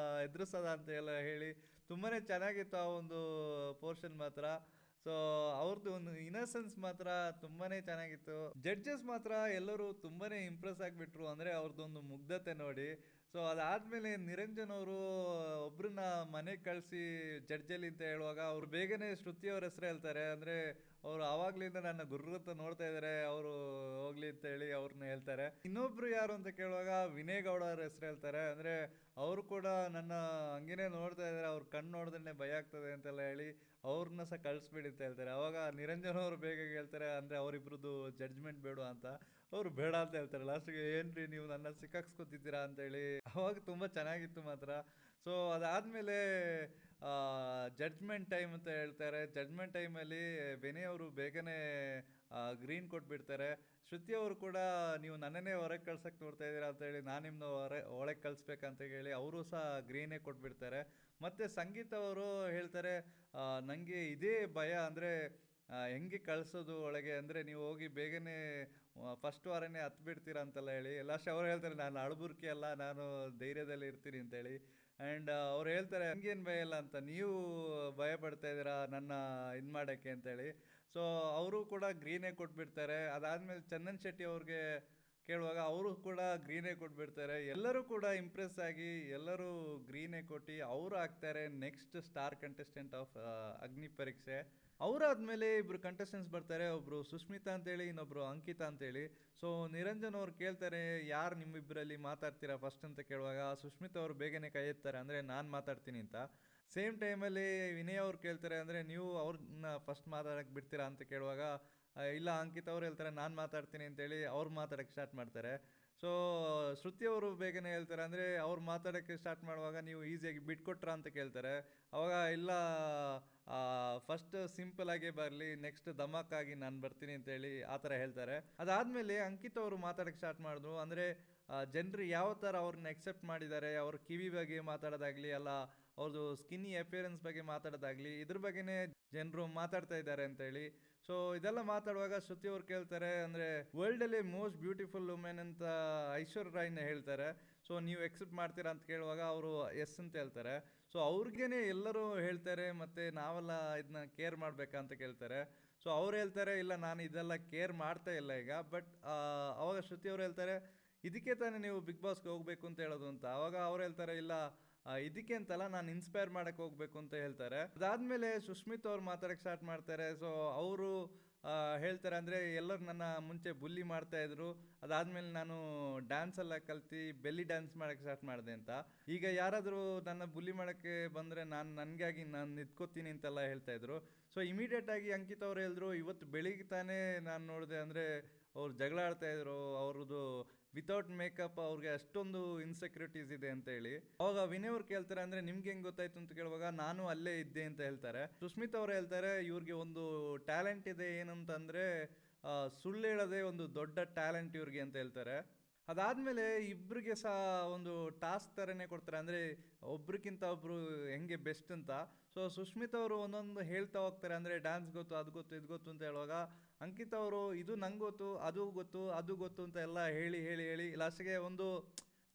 ಎದುರಿಸೋದ ಅಂತ ಎಲ್ಲ ಹೇಳಿ ತುಂಬಾ ಚೆನ್ನಾಗಿತ್ತು ಆ ಒಂದು ಪೋರ್ಷನ್ ಮಾತ್ರ. ಸೊ ಅವ್ರದ್ದು ಒಂದು ಇನ್ನಸೆನ್ಸ್ ಮಾತ್ರ ತುಂಬಾ ಚೆನ್ನಾಗಿತ್ತು. ಜಡ್ಜಸ್ ಮಾತ್ರ ಎಲ್ಲರೂ ತುಂಬಾ ಇಂಪ್ರೆಸ್ ಆಗಿಬಿಟ್ರು, ಅಂದರೆ ಅವ್ರದ್ದೊಂದು ಮುಗ್ಧತೆ ನೋಡಿ. ಸೊ ಅದಾದಮೇಲೆ ನಿರಂಜನ್ ಅವರು ಒಬ್ಬರನ್ನ ಮನೆಗೆ ಕಳಿಸಿ ಜಡ್ಜಲ್ಲಿ ಅಂತ ಹೇಳುವಾಗ ಅವ್ರು ಬೇಗನೆ ಶ್ರುತಿ ಅವ್ರ ಹೆಸರು ಹೇಳ್ತಾರೆ. ಅಂದರೆ ಅವರು ಆವಾಗಲಿಂದ ನನ್ನ ಗುರುತ ನೋಡ್ತಾ ಇದ್ದಾರೆ, ಅವರು ಹೋಗ್ಲಿ ಅಂತ ಹೇಳಿ ಅವ್ರನ್ನ ಹೇಳ್ತಾರೆ. ಇನ್ನೊಬ್ರು ಯಾರು ಅಂತ ಕೇಳುವಾಗ ವಿನಯ್ ಗೌಡ ಅವ್ರ ಹೆಸರು ಹೇಳ್ತಾರೆ. ಅಂದರೆ ಅವರು ಕೂಡ ನನ್ನ ಹಂಗೇನೆ ನೋಡ್ತಾ ಇದ್ದಾರೆ, ಅವ್ರ ಕಣ್ಣು ನೋಡ್ದೇ ಭಯ ಆಗ್ತದೆ ಅಂತೆಲ್ಲ ಹೇಳಿ ಅವ್ರನ್ನ ಸಹ ಕಳಿಸ್ಬಿಡಿ ಅಂತ ಹೇಳ್ತಾರೆ. ಅವಾಗ ನಿರಂಜನ್ ಅವರು ಬೇಗ ಹೇಳ್ತಾರೆ, ಅಂದರೆ ಅವರಿಬ್ರದ್ದು ಜಡ್ಜ್ಮೆಂಟ್ ಬೇಡ ಅಂತ. ಅವರು ಬೇಡ ಅಂತ ಹೇಳ್ತಾರೆ. ಲಾಸ್ಟಿಗೆ ಏನ್ರಿ ನೀವು ನನ್ನ ಸಿಕ್ಕಾಕ್ಸ್ಕೊತಿದ್ದೀರಾ ಅಂತೇಳಿ. ಅವಾಗ ತುಂಬ ಚೆನ್ನಾಗಿತ್ತು ಮಾತ್ರ. ಸೊ ಅದಾದಮೇಲೆ ಜಡ್ಜ್ಮೆಂಟ್ ಟೈಮ್ ಅಂತ ಹೇಳ್ತಾರೆ. ಜಡ್ಜ್ಮೆಂಟ್ ಟೈಮಲ್ಲಿ ವಿನಯ್ ಅವರು ಬೇಗನೆ ಗ್ರೀನ್ ಕೊಟ್ಬಿಡ್ತಾರೆ. ಶ್ರುತಿ ಅವರು ಕೂಡ ನೀವು ನನ್ನನ್ನೇ ಹೊರಗೆ ಕಳ್ಸಕ್ಕೆ ನೋಡ್ತಾ ಇದ್ದೀರಾ ಅಂತ ಹೇಳಿ ನಾನು ನಿಮ್ಮನ್ನ ಒಳಗೆ ಕಳಿಸ್ಬೇಕಂತ ಹೇಳಿ ಅವರು ಸಹ ಗ್ರೀನೇ ಕೊಟ್ಬಿಡ್ತಾರೆ. ಮತ್ತು ಸಂಗೀತ ಅವರು ಹೇಳ್ತಾರೆ ನನಗೆ ಇದೇ ಭಯ, ಅಂದರೆ ಹೆಂಗೆ ಕಳಿಸೋದು ಒಳಗೆ, ಅಂದರೆ ನೀವು ಹೋಗಿ ಬೇಗನೆ ಫಸ್ಟ್ ವಾರನೇ ಹತ್ಬಿಡ್ತೀರಾ ಅಂತೆಲ್ಲ ಹೇಳಿ. ಲಾಸ್ಟ್ ಅವ್ರು ಹೇಳ್ತಾರೆ ನಾನು ಅಳಬುರ್ಕಿ ಅಲ್ಲ, ನಾನು ಧೈರ್ಯದಲ್ಲಿ ಇರ್ತೀನಿ ಅಂತೇಳಿ. ಆ್ಯಂಡ್ ಅವ್ರು ಹೇಳ್ತಾರೆ ಹಂಗೇನು ಭಯ ಇಲ್ಲ ಅಂತ, ನೀವು ಭಯ ಪಡ್ತಾ ಇದ್ದೀರಾ ನನ್ನ ಇದು ಮಾಡೋಕ್ಕೆ ಅಂತೇಳಿ. ಸೊ ಅವರು ಕೂಡ ಗ್ರೀನೇ ಕೊಟ್ಬಿಡ್ತಾರೆ. ಅದಾದಮೇಲೆ ಚಂದನ್ ಶೆಟ್ಟಿ ಅವ್ರಿಗೆ ಕೇಳುವಾಗ ಅವರು ಕೂಡ ಗ್ರೀನೇ ಕೊಟ್ಬಿಡ್ತಾರೆ. ಎಲ್ಲರೂ ಕೂಡ ಇಂಪ್ರೆಸ್ ಆಗಿ ಎಲ್ಲರೂ ಗ್ರೀನೇ ಕೊಟ್ಟು ಅವರು ಆಗ್ತಾರೆ ನೆಕ್ಸ್ಟ್ ಸ್ಟಾರ್ ಕಂಟೆಸ್ಟೆಂಟ್ ಆಫ್ ಅಗ್ನಿ ಪರೀಕ್ಷೆ. ಅವರಾದ್ಮೇಲೆ ಇಬ್ಬರು ಕಂಟೆಸ್ಟೆಂಟ್ಸ್ ಬರ್ತಾರೆ, ಒಬ್ಬರು ಸುಷ್ಮಿತಾ ಅಂತೇಳಿ, ಇನ್ನೊಬ್ಬರು ಅಂಕಿತಾ ಅಂತೇಳಿ. ಸೊ ನಿರಂಜನ್ ಅವ್ರು ಕೇಳ್ತಾರೆ ಯಾರು ನಿಮ್ಮಿಬ್ಬರಲ್ಲಿ ಮಾತಾಡ್ತೀರಾ ಫಸ್ಟ್ ಅಂತ ಕೇಳುವಾಗ ಸುಷ್ಮಿತಾ ಅವರು ಬೇಗನೆ ಕೈ ಎತ್ತಾರೆ, ಅಂದರೆ ನಾನು ಮಾತಾಡ್ತೀನಿ ಅಂತ. ಸೇಮ್ ಟೈಮಲ್ಲಿ ವಿನಯ್ ಅವ್ರು ಕೇಳ್ತಾರೆ, ಅಂದರೆ ನೀವು ಅವ್ರನ್ನ ಫಸ್ಟ್ ಮಾತಾಡೋಕ್ಕೆ ಬಿಡ್ತೀರಾ ಅಂತ ಕೇಳುವಾಗ ಇಲ್ಲ ಅಂಕಿತಾ ಅವ್ರು ಹೇಳ್ತಾರೆ ನಾನು ಮಾತಾಡ್ತೀನಿ ಅಂತೇಳಿ ಅವ್ರು ಮಾತಾಡೋಕ್ಕೆ ಸ್ಟಾರ್ಟ್ ಮಾಡ್ತಾರೆ. ಸೊ ಶ್ರುತಿ ಅವರು ಬೇಗನೆ ಹೇಳ್ತಾರೆ, ಅಂದರೆ ಅವ್ರು ಮಾತಾಡೋಕ್ಕೆ ಸ್ಟಾರ್ಟ್ ಮಾಡುವಾಗ ನೀವು ಈಸಿಯಾಗಿ ಬಿಟ್ಕೊಟ್ರಾ ಅಂತ ಕೇಳ್ತಾರೆ. ಅವಾಗ ಇಲ್ಲ ಫಸ್ಟ್ ಸಿಂಪಲ್ ಆಗೇ ಬರಲಿ, ನೆಕ್ಸ್ಟ್ ಧಮಾಕಾಗಿ ನಾನು ಬರ್ತೀನಿ ಅಂತೇಳಿ ಆ ಥರ ಹೇಳ್ತಾರೆ. ಅದಾದಮೇಲೆ ಅಂಕಿತ್ ಅವರು ಮಾತಾಡೋಕ್ಕೆ ಸ್ಟಾರ್ಟ್ ಮಾಡಿದ್ರು, ಅಂದರೆ ಜನರು ಯಾವ ಥರ ಅವ್ರನ್ನ ಎಕ್ಸೆಪ್ಟ್ ಮಾಡಿದ್ದಾರೆ, ಅವ್ರ ಕಿವಿ ಬಗ್ಗೆ ಮಾತಾಡೋದಾಗಲಿ, ಅಲ್ಲ ಅವ್ರದ್ದು ಸ್ಕಿನ್ನಿ ಅಪಿಯರೆನ್ಸ್ ಬಗ್ಗೆ ಮಾತಾಡೋದಾಗಲಿ, ಇದ್ರ ಬಗ್ಗೆನೇ ಜನರು ಮಾತಾಡ್ತಾ ಇದ್ದಾರೆ ಅಂತೇಳಿ. ಸೊ ಇದೆಲ್ಲ ಮಾತಾಡುವಾಗ ಶ್ರುತಿ ಅವ್ರು ಕೇಳ್ತಾರೆ, ಅಂದರೆ ವರ್ಲ್ಡಲ್ಲಿ ಮೋಸ್ಟ್ ಬ್ಯೂಟಿಫುಲ್ ವುಮೆನ್ ಅಂತ ಐಶ್ವರ್ಯ ರಾಯ್ನ ಹೇಳ್ತಾರೆ. ಸೊ ನೀವು ಎಕ್ಸೆಪ್ಟ್ ಮಾಡ್ತೀರಾ ಅಂತ ಕೇಳುವಾಗ ಅವರು ಎಸ್ ಅಂತ ಹೇಳ್ತಾರೆ. ಸೊ ಅವ್ರಿಗೇನೆ ಎಲ್ಲರೂ ಹೇಳ್ತಾರೆ, ಮತ್ತು ನಾವೆಲ್ಲ ಇದನ್ನ ಕೇರ್ ಮಾಡಬೇಕಾ ಅಂತ ಕೇಳ್ತಾರೆ. ಸೊ ಅವ್ರು ಹೇಳ್ತಾರೆ ಇಲ್ಲ ನಾನು ಇದೆಲ್ಲ ಕೇರ್ ಮಾಡ್ತಾ ಇಲ್ಲ ಈಗ. ಬಟ್ ಅವಾಗ ಶ್ರುತಿ ಅವ್ರು ಹೇಳ್ತಾರೆ ಇದಕ್ಕೆ ತಾನೇ ನೀವು ಬಿಗ್ ಬಾಸ್ಗೆ ಹೋಗ್ಬೇಕು ಅಂತ ಹೇಳೋದು ಅಂತ. ಅವಾಗ ಅವ್ರು ಹೇಳ್ತಾರೆ ಇಲ್ಲ ಇದಕ್ಕೆ ಅಂತಲ್ಲ, ನಾನು ಇನ್ಸ್ಪೈರ್ ಮಾಡಕ್ಕೆ ಹೋಗ್ಬೇಕು ಅಂತ ಹೇಳ್ತಾರೆ. ಅದಾದ್ಮೇಲೆ ಸುಷ್ಮಿತ್ ಅವ್ರು ಮಾತಾಡಕ್ಕೆ ಸ್ಟಾರ್ಟ್ ಮಾಡ್ತಾರೆ. ಸೊ ಅವರು ಹೇಳ್ತಾರೆ ಅಂದರೆ ಎಲ್ಲರೂ ನನ್ನ ಮುಂಚೆ ಬುಲ್ಲಿ ಮಾಡ್ತಾ ಇದ್ರು, ಅದಾದ್ಮೇಲೆ ನಾನು ಡ್ಯಾನ್ಸ್ ಎಲ್ಲ ಕಲ್ತು ಬೆಲ್ಲಿ ಡ್ಯಾನ್ಸ್ ಮಾಡೋಕ್ಕೆ ಸ್ಟಾರ್ಟ್ ಮಾಡಿದೆ ಅಂತ. ಈಗ ಯಾರಾದರೂ ನನ್ನ ಬುಲ್ಲಿ ಮಾಡೋಕ್ಕೆ ಬಂದರೆ ನಾನು ನನಗಾಗಿ ನಾನು ನಿಂತ್ಕೋತೀನಿ ಅಂತೆಲ್ಲ ಹೇಳ್ತಾ ಇದ್ರು. ಸೊ ಇಮಿಡಿಯೇಟ್ ಆಗಿ ಅಂಕಿತ್ ಅವ್ರು ಹೇಳಿದ್ರು ಇವತ್ತು ಬೆಳಿಗ್ಗೆ ತಾನೇ ನಾನು ನೋಡಿದೆ ಅಂದರೆ ಅವ್ರು ಜಗಳ ಆಡ್ತಾ ಇದ್ರು, ಅವ್ರದ್ದು ವಿತೌಟ್ ಮೇಕಪ್ ಅವ್ರಿಗೆ ಅಷ್ಟೊಂದು ಇನ್ಸೆಕ್ಯೂರಿಟೀಸ್ ಇದೆ ಅಂತ ಹೇಳಿ. ಅವಾಗ ವಿನಯ್ ಅವ್ರು ಕೇಳ್ತಾರೆ ಅಂದರೆ ನಿಮ್ಗೆ ಹೆಂಗೆ ಗೊತ್ತಾಯ್ತು ಅಂತ ಕೇಳುವಾಗ ನಾನು ಅಲ್ಲೇ ಇದ್ದೆ ಅಂತ ಹೇಳ್ತಾರೆ. ಸುಸ್ಮಿತ್ ಅವ್ರು ಹೇಳ್ತಾರೆ ಇವ್ರಿಗೆ ಒಂದು ಟ್ಯಾಲೆಂಟ್ ಇದೆ, ಏನಂತಂದರೆ ಸುಳ್ಳು ಹೇಳೋದೇ ಒಂದು ದೊಡ್ಡ ಟ್ಯಾಲೆಂಟ್ ಇವ್ರಿಗೆ ಅಂತ ಹೇಳ್ತಾರೆ. ಅದಾದಮೇಲೆ ಇಬ್ಬರಿಗೆ ಸಹ ಒಂದು ಟಾಸ್ಕ್ ಥರನೇ ಕೊಡ್ತಾರೆ, ಅಂದರೆ ಒಬ್ರಿಗಿಂತ ಒಬ್ಬರು ಹೆಂಗೆ ಬೆಸ್ಟ್ ಅಂತ. ಸೊ ಸುಷ್ಮಿತ್ ಅವರು ಒಂದೊಂದು ಹೇಳ್ತಾ ಹೋಗ್ತಾರೆ, ಅಂದರೆ ಡ್ಯಾನ್ಸ್ ಗೊತ್ತು, ಅದು ಗೊತ್ತು, ಇದು ಗೊತ್ತು ಅಂತ ಹೇಳುವಾಗ ಅಂಕಿತ್ ಅವರು ಇದು ನಂಗೆ ಗೊತ್ತು, ಅದು ಗೊತ್ತು, ಅದು ಗೊತ್ತು ಅಂತ ಎಲ್ಲ ಹೇಳಿ ಹೇಳಿ ಹೇಳಿ ಲಾಸ್ಟಿಗೆ ಒಂದು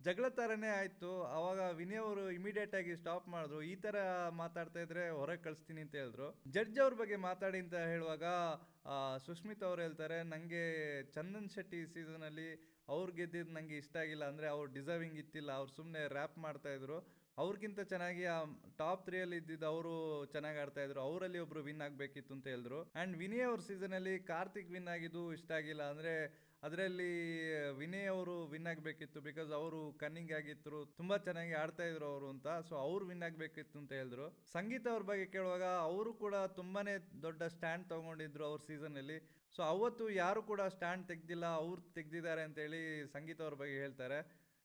ಜಗಳ ಥರನೇ ಆಯಿತು. ಆವಾಗ ವಿನಯ್ ಅವರು ಇಮಿಡಿಯೇಟ್ ಆಗಿ ಸ್ಟಾಪ್ ಮಾಡಿದ್ರು, ಈ ಥರ ಮಾತಾಡ್ತಾ ಇದ್ರೆ ಹೊರಗೆ ಕಳಿಸ್ತೀನಿ ಅಂತ ಹೇಳಿದ್ರು. ಜಡ್ಜ್ ಅವ್ರ ಬಗ್ಗೆ ಮಾತಾಡಿ ಅಂತ ಹೇಳುವಾಗ ಸುಷ್ಮಿತ್ ಅವ್ರು ಹೇಳ್ತಾರೆ ನನಗೆ ಚಂದನ್ ಶೆಟ್ಟಿ ಸೀಸನಲ್ಲಿ ಅವ್ರು ಗೆದ್ದಿದ್ದು ನನಗೆ ಇಷ್ಟ ಆಗಿಲ್ಲ, ಅಂದರೆ ಅವ್ರು ಡಿಸರ್ವಿಂಗ್ ಇತ್ತಿಲ್ಲ, ಅವ್ರು ಸುಮ್ಮನೆ ರ್ಯಾಪ್ ಮಾಡ್ತಾಯಿದ್ರು. ಅವ್ರಿಗಿಂತ ಚೆನ್ನಾಗಿ ಆ ಟಾಪ್ 3 ಇದ್ದಿದ್ದು ಅವರು ಚೆನ್ನಾಗಿ ಆಡ್ತಾಯಿದ್ರು, ಅವರಲ್ಲಿ ಒಬ್ಬರು ವಿನ್ ಆಗಬೇಕಿತ್ತು ಅಂತ ಹೇಳಿದ್ರು. ಆ್ಯಂಡ್ ವಿನಯ್ ಅವ್ರ ಸೀಸನಲ್ಲಿ ಕಾರ್ತಿಕ್ ವಿನ್ ಆಗಿದ್ದು ಇಷ್ಟ ಆಗಿಲ್ಲ, ಅಂದರೆ ಅದರಲ್ಲಿ ವಿನಯ್ ಅವರು ವಿನ್ ಆಗಬೇಕಿತ್ತು, ಬಿಕಾಸ್ ಅವರು ಕನ್ನಿಂಗ್ ಆಗಿದ್ರು, ತುಂಬ ಚೆನ್ನಾಗಿ ಆಡ್ತಾ ಇದ್ರು ಅವರು ಅಂತ. ಸೊ ಅವ್ರು ವಿನ್ ಆಗಬೇಕಿತ್ತು ಅಂತ ಹೇಳಿದ್ರು. ಸಂಗೀತ ಅವ್ರ ಬಗ್ಗೆ ಕೇಳುವಾಗ ಅವರು ಕೂಡ ತುಂಬಾ ದೊಡ್ಡ ಸ್ಟ್ಯಾಂಡ್ ತೊಗೊಂಡಿದ್ರು ಅವ್ರ ಸೀಸನಲ್ಲಿ. ಸೊ ಅವತ್ತು ಯಾರು ಕೂಡ ಸ್ಟ್ಯಾಂಡ್ ತೆಗ್ದಿಲ್ಲ, ಅವ್ರು ತೆಗ್ದಿದ್ದಾರೆ ಅಂತೇಳಿ ಸಂಗೀತ ಅವ್ರ ಬಗ್ಗೆ ಹೇಳ್ತಾರೆ.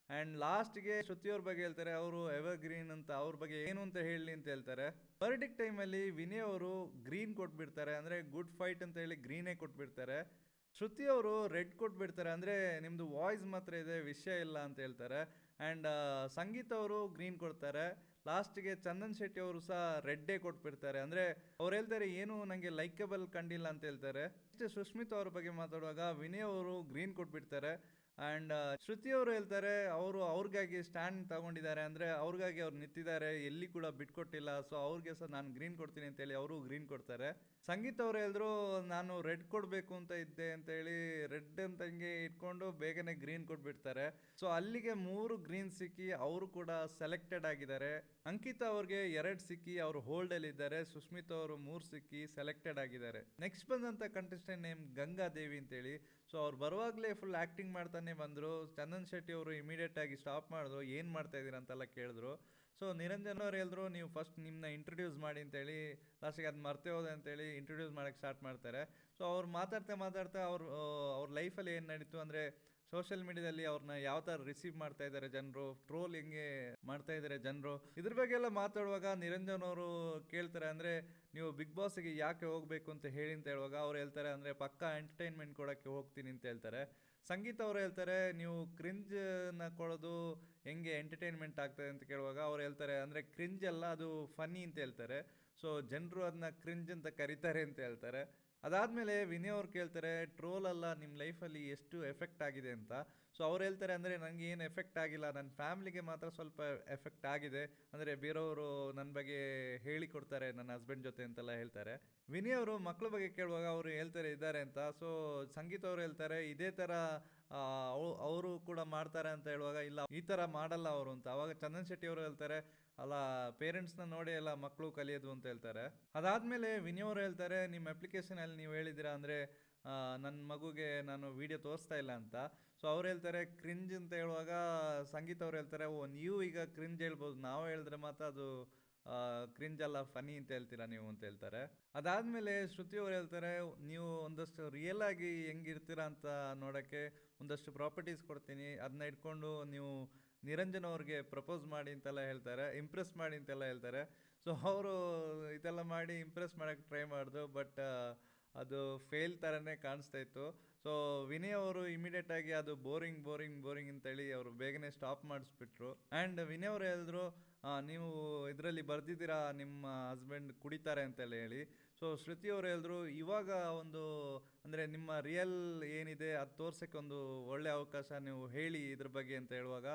ಆ್ಯಂಡ್ ಲಾಸ್ಟ್ಗೆ ಶ್ರುತಿಯವ್ರ ಬಗ್ಗೆ ಹೇಳ್ತಾರೆ, ಅವರು ಎವರ್ ಗ್ರೀನ್ ಅಂತ, ಅವ್ರ ಬಗ್ಗೆ ಏನು ಅಂತ ಹೇಳಿ ಅಂತ ಹೇಳ್ತಾರೆ. ವರ್ಡಿಕ್ಟ್ ಟೈಮಲ್ಲಿ ವಿನಯ್ ಅವರು ಗ್ರೀನ್ ಕೊಟ್ಬಿಡ್ತಾರೆ, ಅಂದರೆ ಗುಡ್ ಫೈಟ್ ಅಂತ ಹೇಳಿ ಗ್ರೀನೇ ಕೊಟ್ಬಿಡ್ತಾರೆ. ಶ್ರುತಿ ಅವರು ರೆಡ್ ಕೊಟ್ಬಿಡ್ತಾರೆ, ಅಂದರೆ ನಿಮ್ಮದು ವಾಯ್ಸ್ ಮಾತ್ರ ಇದೆ, ವಿಷಯ ಇಲ್ಲ ಅಂತ ಹೇಳ್ತಾರೆ. ಆ್ಯಂಡ್ ಸಂಗೀತ ಅವರು ಗ್ರೀನ್ ಕೊಡ್ತಾರೆ. ಲಾಸ್ಟಿಗೆ ಚಂದನ್ ಶೆಟ್ಟಿ ಅವರು ಸಹ ರೆಡ್ಡೇ ಕೊಟ್ಬಿಡ್ತಾರೆ, ಅಂದರೆ ಅವ್ರು ಹೇಳ್ತಾರೆ ಏನು ನನಗೆ ಲೈಕಬಲ್ ಕಂಡಿಲ್ಲ ಅಂತ ಹೇಳ್ತಾರೆ. ಇಷ್ಟು ಸುಷ್ಮಿತ್ ಅವ್ರ ಬಗ್ಗೆ ಮಾತಾಡುವಾಗ ವಿನಯ್ ಅವರು ಗ್ರೀನ್ ಕೊಟ್ಬಿಡ್ತಾರೆ. ಆ್ಯಂಡ್ ಶ್ರುತಿ ಅವರು ಹೇಳ್ತಾರೆ ಅವರು ಅವ್ರಿಗಾಗಿ ಸ್ಟ್ಯಾಂಡ್ ತಗೊಂಡಿದ್ದಾರೆ, ಅಂದರೆ ಅವ್ರಿಗಾಗಿ ಅವ್ರು ನಿಂತಿದ್ದಾರೆ, ಎಲ್ಲಿ ಕೂಡ ಬಿಟ್ಕೊಟ್ಟಿಲ್ಲ, ಸೊ ಅವ್ರಿಗೆ ಸಹ ನಾನು ಗ್ರೀನ್ ಕೊಡ್ತೀನಿ ಅಂತೇಳಿ ಅವರು ಗ್ರೀನ್ ಕೊಡ್ತಾರೆ. ಸಂಗೀತ ಅವ್ರು ಹೇಳಿದ್ರು ನಾನು ರೆಡ್ ಕೊಡಬೇಕು ಅಂತ ಇದ್ದೆ ಅಂತೇಳಿ ರೆಡ್ ಅಂತ ಹಿಂಗೆ ಇಟ್ಕೊಂಡು ಬೇಗನೆ ಗ್ರೀನ್ ಕೊಟ್ಬಿಡ್ತಾರೆ. ಸೊ ಅಲ್ಲಿಗೆ 3 ಗ್ರೀನ್ ಸಿಕ್ಕಿ ಅವರು ಕೂಡ ಸೆಲೆಕ್ಟೆಡ್ ಆಗಿದ್ದಾರೆ. ಅಂಕಿತಾ ಅವ್ರಿಗೆ 2 ಸಿಕ್ಕಿ ಅವರು ಹೋಲ್ಡಲ್ಲಿ ಇದ್ದಾರೆ. ಸುಷ್ಮಿತ್ ಅವರು 3 ಸಿಕ್ಕಿ ಸೆಲೆಕ್ಟೆಡ್ ಆಗಿದ್ದಾರೆ. ನೆಕ್ಸ್ಟ್ ಬಂದಂಥ ಕಂಟೆಸ್ಟೆಂಟ್ ನೇಮ್ ಗಂಗಾದೇವಿ ಅಂತೇಳಿ. ಸೊ ಅವ್ರು ಬರುವಾಗಲೇ ಫುಲ್ ಆ್ಯಕ್ಟಿಂಗ್ ಮಾಡ್ತಾನೆ ಬಂದರು. ಚಂದನ್ ಶೆಟ್ಟಿ ಅವರು ಇಮಿಡಿಯೇಟ್ ಆಗಿ ಸ್ಟಾಪ್ ಮಾಡಿದ್ರು, ಏನು ಮಾಡ್ತಾ ಇದ್ದೀರಾ ಅಂತೆಲ್ಲ ಕೇಳಿದ್ರು. ಸೊ ನಿರಂಜನ್ ಅವ್ರು ಹೇಳಿದ್ರು ನೀವು ಫಸ್ಟ್ ನಿಮ್ಮನ್ನ ಇಂಟ್ರೊಡ್ಯೂಸ್ ಮಾಡಿ ಅಂತೇಳಿ. ಲಾಸ್ಟಿಗೆ ಅದು ಮರ್ತೇ ಹೋದೆ ಅಂತೇಳಿ ಇಂಟ್ರೊಡ್ಯೂಸ್ ಮಾಡೋಕ್ಕೆ ಸ್ಟಾರ್ಟ್ ಮಾಡ್ತಾರೆ. ಸೊ ಅವ್ರು ಮಾತಾಡ್ತಾ ಅವ್ರ ಲೈಫಲ್ಲಿ ಏನು ನಡೀತು, ಅಂದರೆ ಸೋಷಿಯಲ್ ಮೀಡಿಯಾದಲ್ಲಿ ಅವ್ರನ್ನ ಯಾವ ಥರ ರಿಸೀವ್ ಮಾಡ್ತಾ ಇದ್ದಾರೆ ಜನರು, ಟ್ರೋಲ್ ಹೆಂಗೆ ಮಾಡ್ತಾ ಇದ್ದಾರೆ ಜನರು, ಇದ್ರ ಬಗ್ಗೆ ಎಲ್ಲ ಮಾತಾಡುವಾಗ ನಿರಂಜನ್ ಅವರು ಕೇಳ್ತಾರೆ, ಅಂದರೆ ನೀವು ಬಿಗ್ ಬಾಸ್ಗೆ ಯಾಕೆ ಹೋಗಬೇಕು ಅಂತ ಹೇಳಿ ಅಂತ ಹೇಳುವಾಗ ಅವ್ರು ಹೇಳ್ತಾರೆ, ಅಂದರೆ ಪಕ್ಕಾ ಎಂಟರ್ಟೈನ್ಮೆಂಟ್ ಕೊಡೋಕ್ಕೆ ಹೋಗ್ತೀನಿ ಅಂತ ಹೇಳ್ತಾರೆ. ಸಂಗೀತ ಅವರು ಹೇಳ್ತಾರೆ ನೀವು ಕ್ರಿಂಜ್ನ ಕೊಡೋದು ಹೆಂಗೆ ಎಂಟರ್ಟೈನ್ಮೆಂಟ್ ಆಗ್ತದೆ ಅಂತ ಕೇಳುವಾಗ ಅವ್ರು ಹೇಳ್ತಾರೆ, ಅಂದರೆ ಕ್ರಿಂಜ್ ಅಲ್ಲ ಅದು ಫನ್ನಿ ಅಂತ ಹೇಳ್ತಾರೆ. ಸೊ ಜನರು ಅದನ್ನ ಕ್ರಿಂಜ್ ಅಂತ ಕರೀತಾರೆ ಅಂತ ಹೇಳ್ತಾರೆ. ಅದಾದಮೇಲೆ ವಿನಯ್ ಅವ್ರು ಕೇಳ್ತಾರೆ ಟ್ರೋಲ್ ಅಲ್ಲ ನಿಮ್ಮ ಲೈಫಲ್ಲಿ ಎಷ್ಟು ಎಫೆಕ್ಟ್ ಆಗಿದೆ ಅಂತ. ಸೊ ಅವ್ರು ಹೇಳ್ತಾರೆ, ಅಂದರೆ ನನಗೆ ಏನು ಎಫೆಕ್ಟ್ ಆಗಿಲ್ಲ, ನನ್ನ ಫ್ಯಾಮ್ಲಿಗೆ ಮಾತ್ರ ಸ್ವಲ್ಪ ಎಫೆಕ್ಟ್ ಆಗಿದೆ, ಅಂದರೆ ಬೇರೆಯವರು ನನ್ನ ಬಗ್ಗೆ ಹೇಳಿಕೊಡ್ತಾರೆ ನನ್ನ ಹಸ್ಬೆಂಡ್ ಜೊತೆ ಅಂತೆಲ್ಲ ಹೇಳ್ತಾರೆ. ವಿನಯ್ ಅವರು ಮಕ್ಕಳ ಬಗ್ಗೆ ಕೇಳುವಾಗ ಅವರು ಹೇಳ್ತಾರೆ ಇದ್ದಾರೆ ಅಂತ. ಸೊ ಸಂಗೀತ ಅವರು ಹೇಳ್ತಾರೆ ಇದೇ ಥರ ಅವರು ಕೂಡ ಮಾಡ್ತಾರೆ ಅಂತ ಹೇಳುವಾಗ ಇಲ್ಲ ಈ ಥರ ಮಾಡಲ್ಲ ಅವರು ಅಂತ. ಅವಾಗ ಚಂದನ್ ಶೆಟ್ಟಿ ಅವರು ಹೇಳ್ತಾರೆ ಅಲ್ಲ ಪೇರೆಂಟ್ಸ್ನ ನೋಡಿ ಎಲ್ಲ ಮಕ್ಕಳು ಕಲಿಯೋದು ಅಂತ ಹೇಳ್ತಾರೆ. ಅದಾದಮೇಲೆ ವಿನಯ್ ಅವರು ಹೇಳ್ತಾರೆ ನಿಮ್ಮ ಅಪ್ಲಿಕೇಶನಲ್ಲಿ ನೀವು ಹೇಳಿದ್ದೀರಾ, ಅಂದರೆ ನನ್ನ ಮಗುಗೆ ನಾನು ವಿಡಿಯೋ ತೋರಿಸ್ತಾ ಇಲ್ಲ ಅಂತ. ಸೊ ಅವ್ರು ಹೇಳ್ತಾರೆ ಕ್ರಿಂಜ್ ಅಂತ ಹೇಳುವಾಗ ಸಂಗೀತ ಅವ್ರು ಹೇಳ್ತಾರೆ ಓ ನೀವು ಈಗ ಕ್ರಿಂಜ್ ಹೇಳ್ಬೋದು, ನಾವು ಹೇಳಿದ್ರೆ ಮಾತ್ರ ಅದು ಕ್ರಿಂಜ್ ಅಲ್ಲ ಫನಿ ಅಂತ ಹೇಳ್ತೀರಾ ನೀವು ಅಂತ ಹೇಳ್ತಾರೆ. ಅದಾದಮೇಲೆ ಶ್ರುತಿ ಅವ್ರು ಹೇಳ್ತಾರೆ ನೀವು ಒಂದಷ್ಟು ರಿಯಲ್ ಆಗಿ ಹೆಂಗಿರ್ತೀರಾ ಅಂತ ನೋಡೋಕ್ಕೆ ಒಂದಷ್ಟು ಪ್ರಾಪರ್ಟೀಸ್ ಕೊಡ್ತೀನಿ, ಅದನ್ನ ಇಟ್ಕೊಂಡು ನೀವು ನಿರಂಜನ್ ಅವ್ರಿಗೆ ಪ್ರಪೋಸ್ ಮಾಡಿ ಅಂತೆಲ್ಲ ಹೇಳ್ತಾರೆ, ಇಂಪ್ರೆಸ್ ಮಾಡಿ ಅಂತೆಲ್ಲ ಹೇಳ್ತಾರೆ. ಸೊ ಅವರು ಇದೆಲ್ಲ ಮಾಡಿ ಇಂಪ್ರೆಸ್ ಮಾಡೋಕ್ಕೆ ಟ್ರೈ ಮಾಡಿದ್ರು, ಬಟ್ ಅದು ಫೇಲ್ ಥರನೇ ಕಾಣಿಸ್ತಾ ಇತ್ತು. ಸೊ ವಿನಯ್ ಅವರು ಇಮಿಡಿಯೇಟಾಗಿ ಅದು ಬೋರಿಂಗ್ ಅಂತೇಳಿ ಅವರು ಬೇಗನೆ ಸ್ಟಾಪ್ ಮಾಡಿಸ್ಬಿಟ್ರು. ಆ್ಯಂಡ್ ವಿನಯ್ ಅವರು ಹೇಳಿದ್ರು ನೀವು ಇದರಲ್ಲಿ ಬರ್ದಿದ್ದೀರಾ ನಿಮ್ಮ ಹಸ್ಬೆಂಡ್ ಕುಡಿತಾರೆ ಅಂತೆಲ್ಲ ಹೇಳಿ. ಸೊ ಶ್ರುತಿ ಅವರು ಹೇಳಿದ್ರು ಇವಾಗ ಒಂದು ಅಂದರೆ ನಿಮ್ಮ ರಿಯಲ್ ಏನಿದೆ ಅದು ತೋರ್ಸೋಕ್ಕೆ ಒಂದು ಒಳ್ಳೆ ಅವಕಾಶ, ನೀವು ಹೇಳಿ ಇದ್ರ ಬಗ್ಗೆ ಅಂತ ಹೇಳುವಾಗ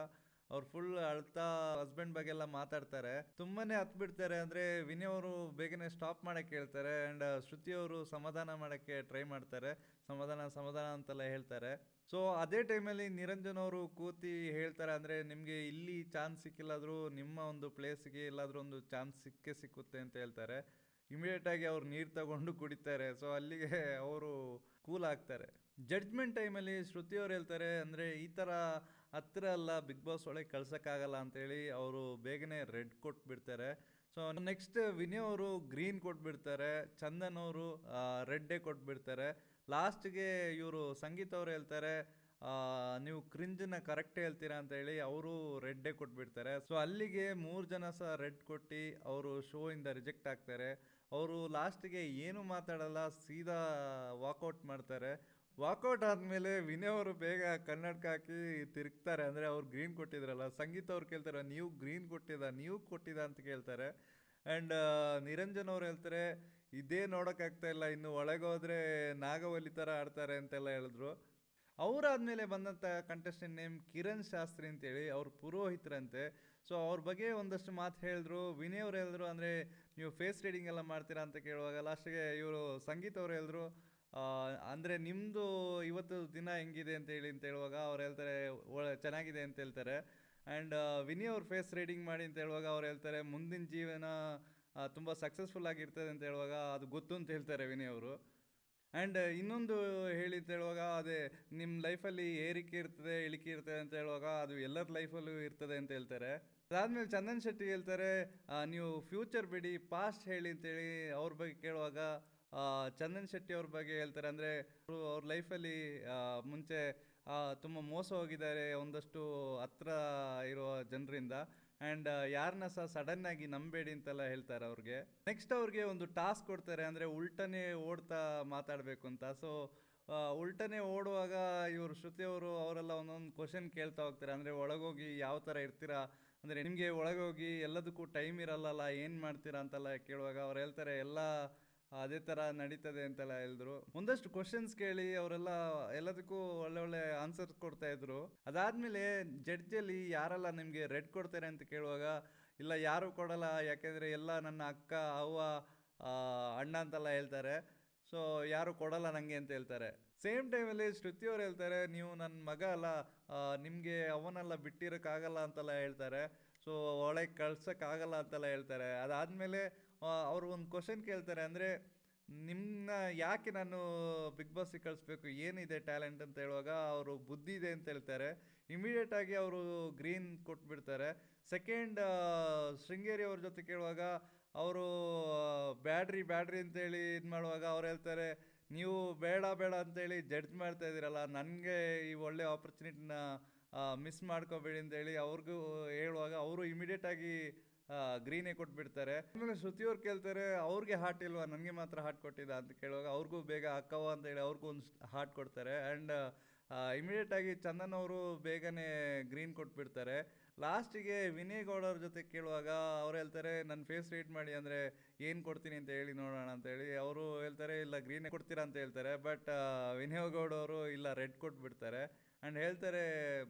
ಅವ್ರು ಫುಲ್ ಅಳ್ತಾ ಹಸ್ಬೆಂಡ್ ಬಗ್ಗೆ ಎಲ್ಲ ಮಾತಾಡ್ತಾರೆ. ತುಂಬಾನೇ ಹತ್ ಬಿಡ್ತಾರೆ. ಅಂದ್ರೆ ವಿನಯ್ ಅವರು ಬೇಗನೆ ಸ್ಟಾಪ್ ಮಾಡಕ್ಕೆ ಹೇಳ್ತಾರೆ ಅಂಡ್ ಶ್ರುತಿ ಅವರು ಸಮಾಧಾನ ಮಾಡಕ್ಕೆ ಟ್ರೈ ಮಾಡ್ತಾರೆ. ಸಮಾಧಾನ ಸಮಾಧಾನ ಅಂತೆಲ್ಲ ಹೇಳ್ತಾರೆ. ಸೊ ಅದೇ ಟೈಮಲ್ಲಿ ನಿರಂಜನ್ ಅವರು ಕೂತಿ ಹೇಳ್ತಾರೆ, ಅಂದ್ರೆ ನಿಮ್ಗೆ ಇಲ್ಲಿ ಚಾನ್ಸ್ ಸಿಕ್ಕಿಲ್ಲಾದ್ರೂ ನಿಮ್ಮ ಒಂದು ಪ್ಲೇಸ್ಗೆ ಎಲ್ಲಾದ್ರೂ ಒಂದು ಚಾನ್ಸ್ ಸಿಕ್ಕೇ ಸಿಕ್ಕುತ್ತೆ ಅಂತ ಹೇಳ್ತಾರೆ. ಇಮಿಡಿಯೇಟ್ ಆಗಿ ಅವ್ರು ನೀರು ತಗೊಂಡು ಕುಡಿತಾರೆ. ಸೊ ಅಲ್ಲಿಗೆ ಅವರು ಕೂಲ್ ಆಗ್ತಾರೆ. ಜಡ್ಜ್ಮೆಂಟ್ ಟೈಮಲ್ಲಿ ಶ್ರುತಿ ಅವ್ರು ಹೇಳ್ತಾರೆ, ಅಂದರೆ ಈ ಥರ ಹತ್ರ ಅಲ್ಲ ಬಿಗ್ ಬಾಸ್ ಒಳಗೆ ಕಳ್ಸೋಕ್ಕಾಗಲ್ಲ ಅಂತೇಳಿ ಅವರು ಬೇಗನೆ ರೆಡ್ ಕೊಟ್ಬಿಡ್ತಾರೆ. ಸೊ ನೆಕ್ಸ್ಟ್ ವಿನಯ್ ಅವರು ಗ್ರೀನ್ ಕೊಟ್ಬಿಡ್ತಾರೆ, ಚಂದನ್ ಅವರು ರೆಡ್ಡೇ ಕೊಟ್ಬಿಡ್ತಾರೆ. ಲಾಸ್ಟ್ಗೆ ಇವರು ಸಂಗೀತ ಅವ್ರು ಹೇಳ್ತಾರೆ, ನೀವು ಕ್ರಿಂಜನ್ನ ಕರೆಕ್ಟ್ ಹೇಳ್ತೀರಾ ಅಂತ ಹೇಳಿ ಅವರು ರೆಡ್ಡೇ ಕೊಟ್ಬಿಡ್ತಾರೆ. ಸೊ ಅಲ್ಲಿಗೆ 3 ಜನ ಸಹ ರೆಡ್ ಕೊಟ್ಟು ಅವರು ಶೋ ಇಂದ ರಿಜೆಕ್ಟ್ ಆಗ್ತಾರೆ. ಅವರು ಲಾಸ್ಟ್ಗೆ ಏನು ಮಾತಾಡಲ್ಲ, ಸೀದಾ ವಾಕೌಟ್ ಮಾಡ್ತಾರೆ. ವಾಕೌಟ್ ಆದಮೇಲೆ ವಿನಯ್ ಅವರು ಬೇಗ ಕನ್ನಡಕ ಹಾಕಿ ತಿರುಗ್ತಾರೆ. ಅಂದರೆ ಅವ್ರು ಗ್ರೀನ್ ಕೊಟ್ಟಿದ್ರಲ್ಲ, ಸಂಗೀತ ಅವ್ರು ಕೇಳ್ತಾರೆ ನೀವು ಗ್ರೀನ್ ಕೊಟ್ಟಿದ ಅಂತ ಕೇಳ್ತಾರೆ. ಆ್ಯಂಡ್ ನಿರಂಜನ್ ಅವ್ರು ಹೇಳ್ತಾರೆ ಇದೇ ನೋಡೋಕ್ಕಾಗ್ತಾ ಇಲ್ಲ, ಇನ್ನು ಒಳಗೆ ಹೋದರೆ ನಾಗವಲ್ಲಿ ಥರ ಆಡ್ತಾರೆ ಅಂತೆಲ್ಲ ಹೇಳಿದ್ರು. ಅವರಾದ್ಮೇಲೆ ಬಂದಂಥ ಕಂಟೆಸ್ಟೆಂಟ್ ನೇಮ್ ಕಿರಣ್ ಶಾಸ್ತ್ರಿ ಅಂತೇಳಿ, ಅವ್ರು ಪುರೋಹಿತರಂತೆ. ಸೊ ಅವ್ರ ಬಗ್ಗೆ ಒಂದಷ್ಟು ಮಾತು ಹೇಳಿದ್ರು. ವಿನಯ್ ಅವ್ರು ಹೇಳಿದ್ರು, ಅಂದರೆ ನೀವು ಫೇಸ್ ರೀಡಿಂಗ್ ಎಲ್ಲ ಮಾಡ್ತೀರಾ ಅಂತ ಕೇಳುವಾಗ ಲಾಸ್ಟಿಗೆ ಇವರು ಸಂಗೀತ ಅವ್ರು ಹೇಳಿದ್ರು, ಅಂದರೆ ನಿಮ್ಮದು ಇವತ್ತು ದಿನ ಹೆಂಗಿದೆ ಅಂತ ಹೇಳುವಾಗ ಅವ್ರು ಹೇಳ್ತಾರೆ ಚೆನ್ನಾಗಿದೆ ಅಂತ ಹೇಳ್ತಾರೆ. ಆ್ಯಂಡ್ ವಿನಯ್ ಅವ್ರು ಫೇಸ್ ರೀಡಿಂಗ್ ಮಾಡಿ ಅಂತ ಹೇಳುವಾಗ ಅವ್ರು ಹೇಳ್ತಾರೆ ಮುಂದಿನ ಜೀವನ ತುಂಬ ಸಕ್ಸಸ್ಫುಲ್ ಆಗಿರ್ತದೆ ಅಂತ ಹೇಳುವಾಗ ಅದು ಗೊತ್ತು ಅಂತ ಹೇಳ್ತಾರೆ ವಿನಯ್ ಅವರು. ಆ್ಯಂಡ್ ಇನ್ನೊಂದು ಹೇಳಿ ಅಂತ ಹೇಳುವಾಗ ಅದೇ ನಿಮ್ಮ ಲೈಫಲ್ಲಿ ಏರಿಕೆ ಇರ್ತದೆ ಇಳಿಕೆ ಇರ್ತದೆ ಅಂತ ಹೇಳುವಾಗ ಅದು ಎಲ್ಲರ ಲೈಫಲ್ಲೂ ಇರ್ತದೆ ಅಂತ ಹೇಳ್ತಾರೆ. ಅದಾದಮೇಲೆ ಚಂದನ್ ಶೆಟ್ಟಿ ಹೇಳ್ತಾರೆ, ನೀವು ಫ್ಯೂಚರ್ ಬಿಡಿ ಪಾಸ್ಟ್ ಹೇಳಿ ಅಂತೇಳಿ ಅವ್ರ ಬಗ್ಗೆ ಕೇಳುವಾಗ ಚಂದನ್ ಶೆಟ್ಟಿ ಅವ್ರ ಬಗ್ಗೆ ಹೇಳ್ತಾರೆ, ಅಂದರೆ ಅವ್ರ ಲೈಫಲ್ಲಿ ಮುಂಚೆ ತುಂಬ ಮೋಸ ಹೋಗಿದ್ದಾರೆ ಒಂದಷ್ಟು ಹತ್ರ ಇರೋ ಜನರಿಂದ. ಆ್ಯಂಡ್ ಯಾರನ್ನ ಸಹ ಸಡನ್ನಾಗಿ ನಂಬೇಡಿ ಅಂತೆಲ್ಲ ಹೇಳ್ತಾರೆ ಅವ್ರಿಗೆ. ನೆಕ್ಸ್ಟ್ ಅವ್ರಿಗೆ ಒಂದು ಟಾಸ್ಕ್ ಕೊಡ್ತಾರೆ, ಅಂದರೆ ಉಲ್ಟನೇ ಓಡ್ತಾ ಮಾತಾಡಬೇಕು ಅಂತ. ಸೊ ಉಲ್ಟನೇ ಓಡುವಾಗ ಇವರು ಶ್ರುತಿ ಅವರು ಅವರೆಲ್ಲ ಒಂದೊಂದು ಕ್ವಶನ್ ಕೇಳ್ತಾ ಹೋಗ್ತಾರೆ, ಅಂದರೆ ಒಳಗೋಗಿ ಯಾವ ಥರ ಇರ್ತೀರಾ, ಅಂದರೆ ನಿಮಗೆ ಒಳಗೋಗಿ ಎಲ್ಲದಕ್ಕೂ ಟೈಮ್ ಇರಲ್ಲಲ್ಲ, ಏನು ಮಾಡ್ತೀರಾ ಅಂತೆಲ್ಲ ಕೇಳುವಾಗ ಅವ್ರು ಹೇಳ್ತಾರೆ ಎಲ್ಲ ಅದೇ ಥರ ನಡೀತದೆ ಅಂತೆಲ್ಲ ಹೇಳಿದ್ರು. ಒಂದಷ್ಟು ಕ್ವಶನ್ಸ್ ಕೇಳಿ ಅವರೆಲ್ಲ ಎಲ್ಲದಕ್ಕೂ ಒಳ್ಳೆ ಆನ್ಸರ್ಸ್ ಕೊಡ್ತಾ ಇದ್ರು. ಅದಾದಮೇಲೆ ಜಡ್ಜಲ್ಲಿ ಯಾರೆಲ್ಲ ನಿಮಗೆ ರೆಡ್ ಕೊಡ್ತಾರೆ ಅಂತ ಕೇಳುವಾಗ ಇಲ್ಲ ಯಾರು ಕೊಡಲ್ಲ, ಯಾಕೆಂದರೆ ಎಲ್ಲ ನನ್ನ ಅಕ್ಕ ಅವ್ವ ಅಣ್ಣ ಅಂತೆಲ್ಲ ಹೇಳ್ತಾರೆ. ಸೊ ಯಾರು ಕೊಡಲ್ಲ ನನಗೆ ಅಂತ ಹೇಳ್ತಾರೆ. ಸೇಮ್ ಟೈಮಲ್ಲಿ ಶ್ರುತಿ ಅವ್ರು ಹೇಳ್ತಾರೆ ನೀವು ನನ್ನ ಮಗ ಅಲ್ಲ, ನಿಮಗೆ ಅವನ್ನೆಲ್ಲ ಬಿಟ್ಟಿರೋಕ್ಕಾಗಲ್ಲ ಅಂತೆಲ್ಲ ಹೇಳ್ತಾರೆ. ಸೊ ಒಳಗೆ ಕಳ್ಸೋಕ್ಕಾಗಲ್ಲ ಅಂತೆಲ್ಲ ಹೇಳ್ತಾರೆ. ಅದಾದಮೇಲೆ ಅವರು ಒಂದು ಕ್ವಶನ್ ಕೇಳ್ತಾರೆ, ಅಂದರೆ ನಿಮ್ಮನ್ನ ಯಾಕೆ ನಾನು ಬಿಗ್ ಬಾಸಿಗೆ ಕಳಿಸ್ಬೇಕು, ಏನಿದೆ ಟ್ಯಾಲೆಂಟ್ ಅಂತ ಹೇಳುವಾಗ ಅವರು ಬುದ್ಧಿ ಇದೆ ಅಂತ ಹೇಳ್ತಾರೆ. ಇಮಿಡಿಯೇಟಾಗಿ ಅವರು ಗ್ರೀನ್ ಕೊಟ್ಬಿಡ್ತಾರೆ. ಸೆಕೆಂಡ್ ಶೃಂಗೇರಿ ಅವ್ರ ಜೊತೆ ಕೇಳುವಾಗ ಅವರು ಬ್ಯಾಡ್ರಿ ಅಂತೇಳಿ ಇದು ಮಾಡುವಾಗ ಅವ್ರು ಹೇಳ್ತಾರೆ ನೀವು ಬೇಡ ಅಂತೇಳಿ ಜಡ್ಜ್ ಮಾಡ್ತಾ ಇದ್ದೀರಲ್ಲ, ನನಗೆ ಈ ಒಳ್ಳೆ ಆಪರ್ಚುನಿಟಿನ ಮಿಸ್ ಮಾಡ್ಕೋಬೇಡಿ ಅಂತೇಳಿ ಅವ್ರಿಗೂ ಹೇಳುವಾಗ ಅವರು ಇಮಿಡಿಯೇಟಾಗಿ ಗ್ರೀನೇ ಕೊಟ್ಬಿಡ್ತಾರೆ. ಆಮೇಲೆ ಶ್ರುತಿಯವ್ರು ಕೇಳ್ತಾರೆ ಅವ್ರಿಗೆ ಹಾರ್ಟ್ ಇಲ್ವಾ, ನನಗೆ ಮಾತ್ರ ಹಾರ್ಟ್ ಕೊಟ್ಟಿದ್ದ ಅಂತ ಕೇಳುವಾಗ ಅವ್ರಿಗೂ ಬೇಗ ಅಕ್ಕವ ಅಂತೇಳಿ ಅವ್ರಿಗೂ ಒಂದು ಹಾರ್ಟ್ ಕೊಡ್ತಾರೆ. ಆ್ಯಂಡ್ ಇಮಿಡಿಯೇಟಾಗಿ ಚಂದನ್ ಅವರು ಬೇಗನೆ ಗ್ರೀನ್ ಕೊಟ್ಬಿಡ್ತಾರೆ. ಲಾಸ್ಟಿಗೆ ವಿನಯ್ ಗೌಡ ಅವ್ರ ಜೊತೆ ಕೇಳುವಾಗ ಅವ್ರು ಹೇಳ್ತಾರೆ ನನ್ನ ಫೇಸ್ ರೀಡ್ ಮಾಡಿ, ಅಂದರೆ ಏನು ಕೊಡ್ತೀನಿ ಅಂತ ಹೇಳಿ ನೋಡೋಣ ಅಂತೇಳಿ. ಅವರು ಹೇಳ್ತಾರೆ ಇಲ್ಲ ಗ್ರೀನೇ ಕೊಡ್ತೀರಾ ಅಂತ ಹೇಳ್ತಾರೆ. ಬಟ್ ವಿನಯ್ ಗೌಡ ಅವರು ಇಲ್ಲ ರೆಡ್ ಕೊಟ್ಬಿಡ್ತಾರೆ. ಆ್ಯಂಡ್ ಹೇಳ್ತಾರೆ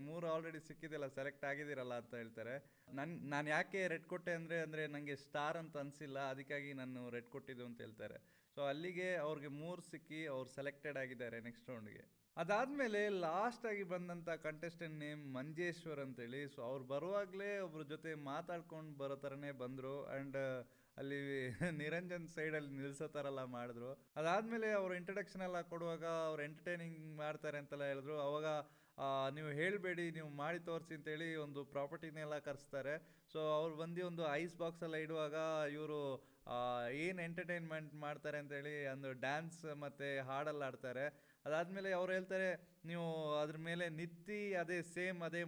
3 ಆಲ್ರೆಡಿ ಸಿಕ್ಕಿದೆಲ್ಲ ಸೆಲೆಕ್ಟ್ ಆಗಿದ್ದೀರಲ್ಲ ಅಂತ ಹೇಳ್ತಾರೆ. ನಾನು ಯಾಕೆ ರೆಡ್ ಕೊಟ್ಟೆ ಅಂದರೆ ನನಗೆ ಸ್ಟಾರ್ ಅಂತ ಅನಿಸಿಲ್ಲ, ಅದಕ್ಕಾಗಿ ನಾನು ರೆಡ್ ಕೊಟ್ಟಿದ್ದು ಅಂತ ಹೇಳ್ತಾರೆ. ಸೊ ಅಲ್ಲಿಗೆ ಅವ್ರಿಗೆ 3 ಸಿಕ್ಕಿ ಅವ್ರು ಸೆಲೆಕ್ಟೆಡ್ ಆಗಿದ್ದಾರೆ ನೆಕ್ಸ್ಟ್ ರೌಂಡ್ಗೆ. ಅದಾದಮೇಲೆ ಲಾಸ್ಟಾಗಿ ಬಂದಂಥ ಕಂಟೆಸ್ಟೆಂಟ್ ನೇಮ್ ಮಂಜೇಶ್ವರ್ ಅಂತೇಳಿ. ಸೊ ಅವ್ರು ಬರುವಾಗಲೇ ಒಬ್ರ ಜೊತೆ ಮಾತಾಡ್ಕೊಂಡು ಬರೋ ಥರನೇ ಬಂದರು. ಆ್ಯಂಡ್ ಅಲ್ಲಿ ನಿರಂಜನ್ ಸೈಡಲ್ಲಿ ನಿಲ್ಲಿಸೋ ಥರ ಎಲ್ಲ ಮಾಡಿದ್ರು. ಅದಾದಮೇಲೆ ಅವರು ಇಂಟ್ರಡಕ್ಷನ್ ಎಲ್ಲ ಕೊಡುವಾಗ ಅವ್ರು ಎಂಟರ್ಟೈನಿಂಗ್ ಮಾಡ್ತಾರೆ ಅಂತೆಲ್ಲ ಹೇಳಿದ್ರು. ಅವಾಗ ನೀವು ಹೇಳಬೇಡಿ, ನೀವು ಮಾಡಿ ತೋರಿಸಿ ಅಂತೇಳಿ ಒಂದು ಪ್ರಾಪರ್ಟಿನೆಲ್ಲ ಕರೆಸ್ತಾರೆ. ಸೊ ಅವ್ರು ಬಂದು ಒಂದು ಐಸ್ ಬಾಕ್ಸ್ ಎಲ್ಲ ಇಡುವಾಗ ಇವರು ಏನು ಎಂಟರ್ಟೈನ್ಮೆಂಟ್ ಮಾಡ್ತಾರೆ ಅಂತೇಳಿ ಒಂದು ಡ್ಯಾನ್ಸ್ ಮತ್ತು ಹಾಡೆಲ್ಲ ಆಡ್ತಾರೆ. ಅದಾದಮೇಲೆ ಅವ್ರು ಹೇಳ್ತಾರೆ ನೀವು ಅದ್ರ ಮೇಲೆ ನಿತ್ತಿ ಅದೇ ಸೇಮ್ ಅದೇ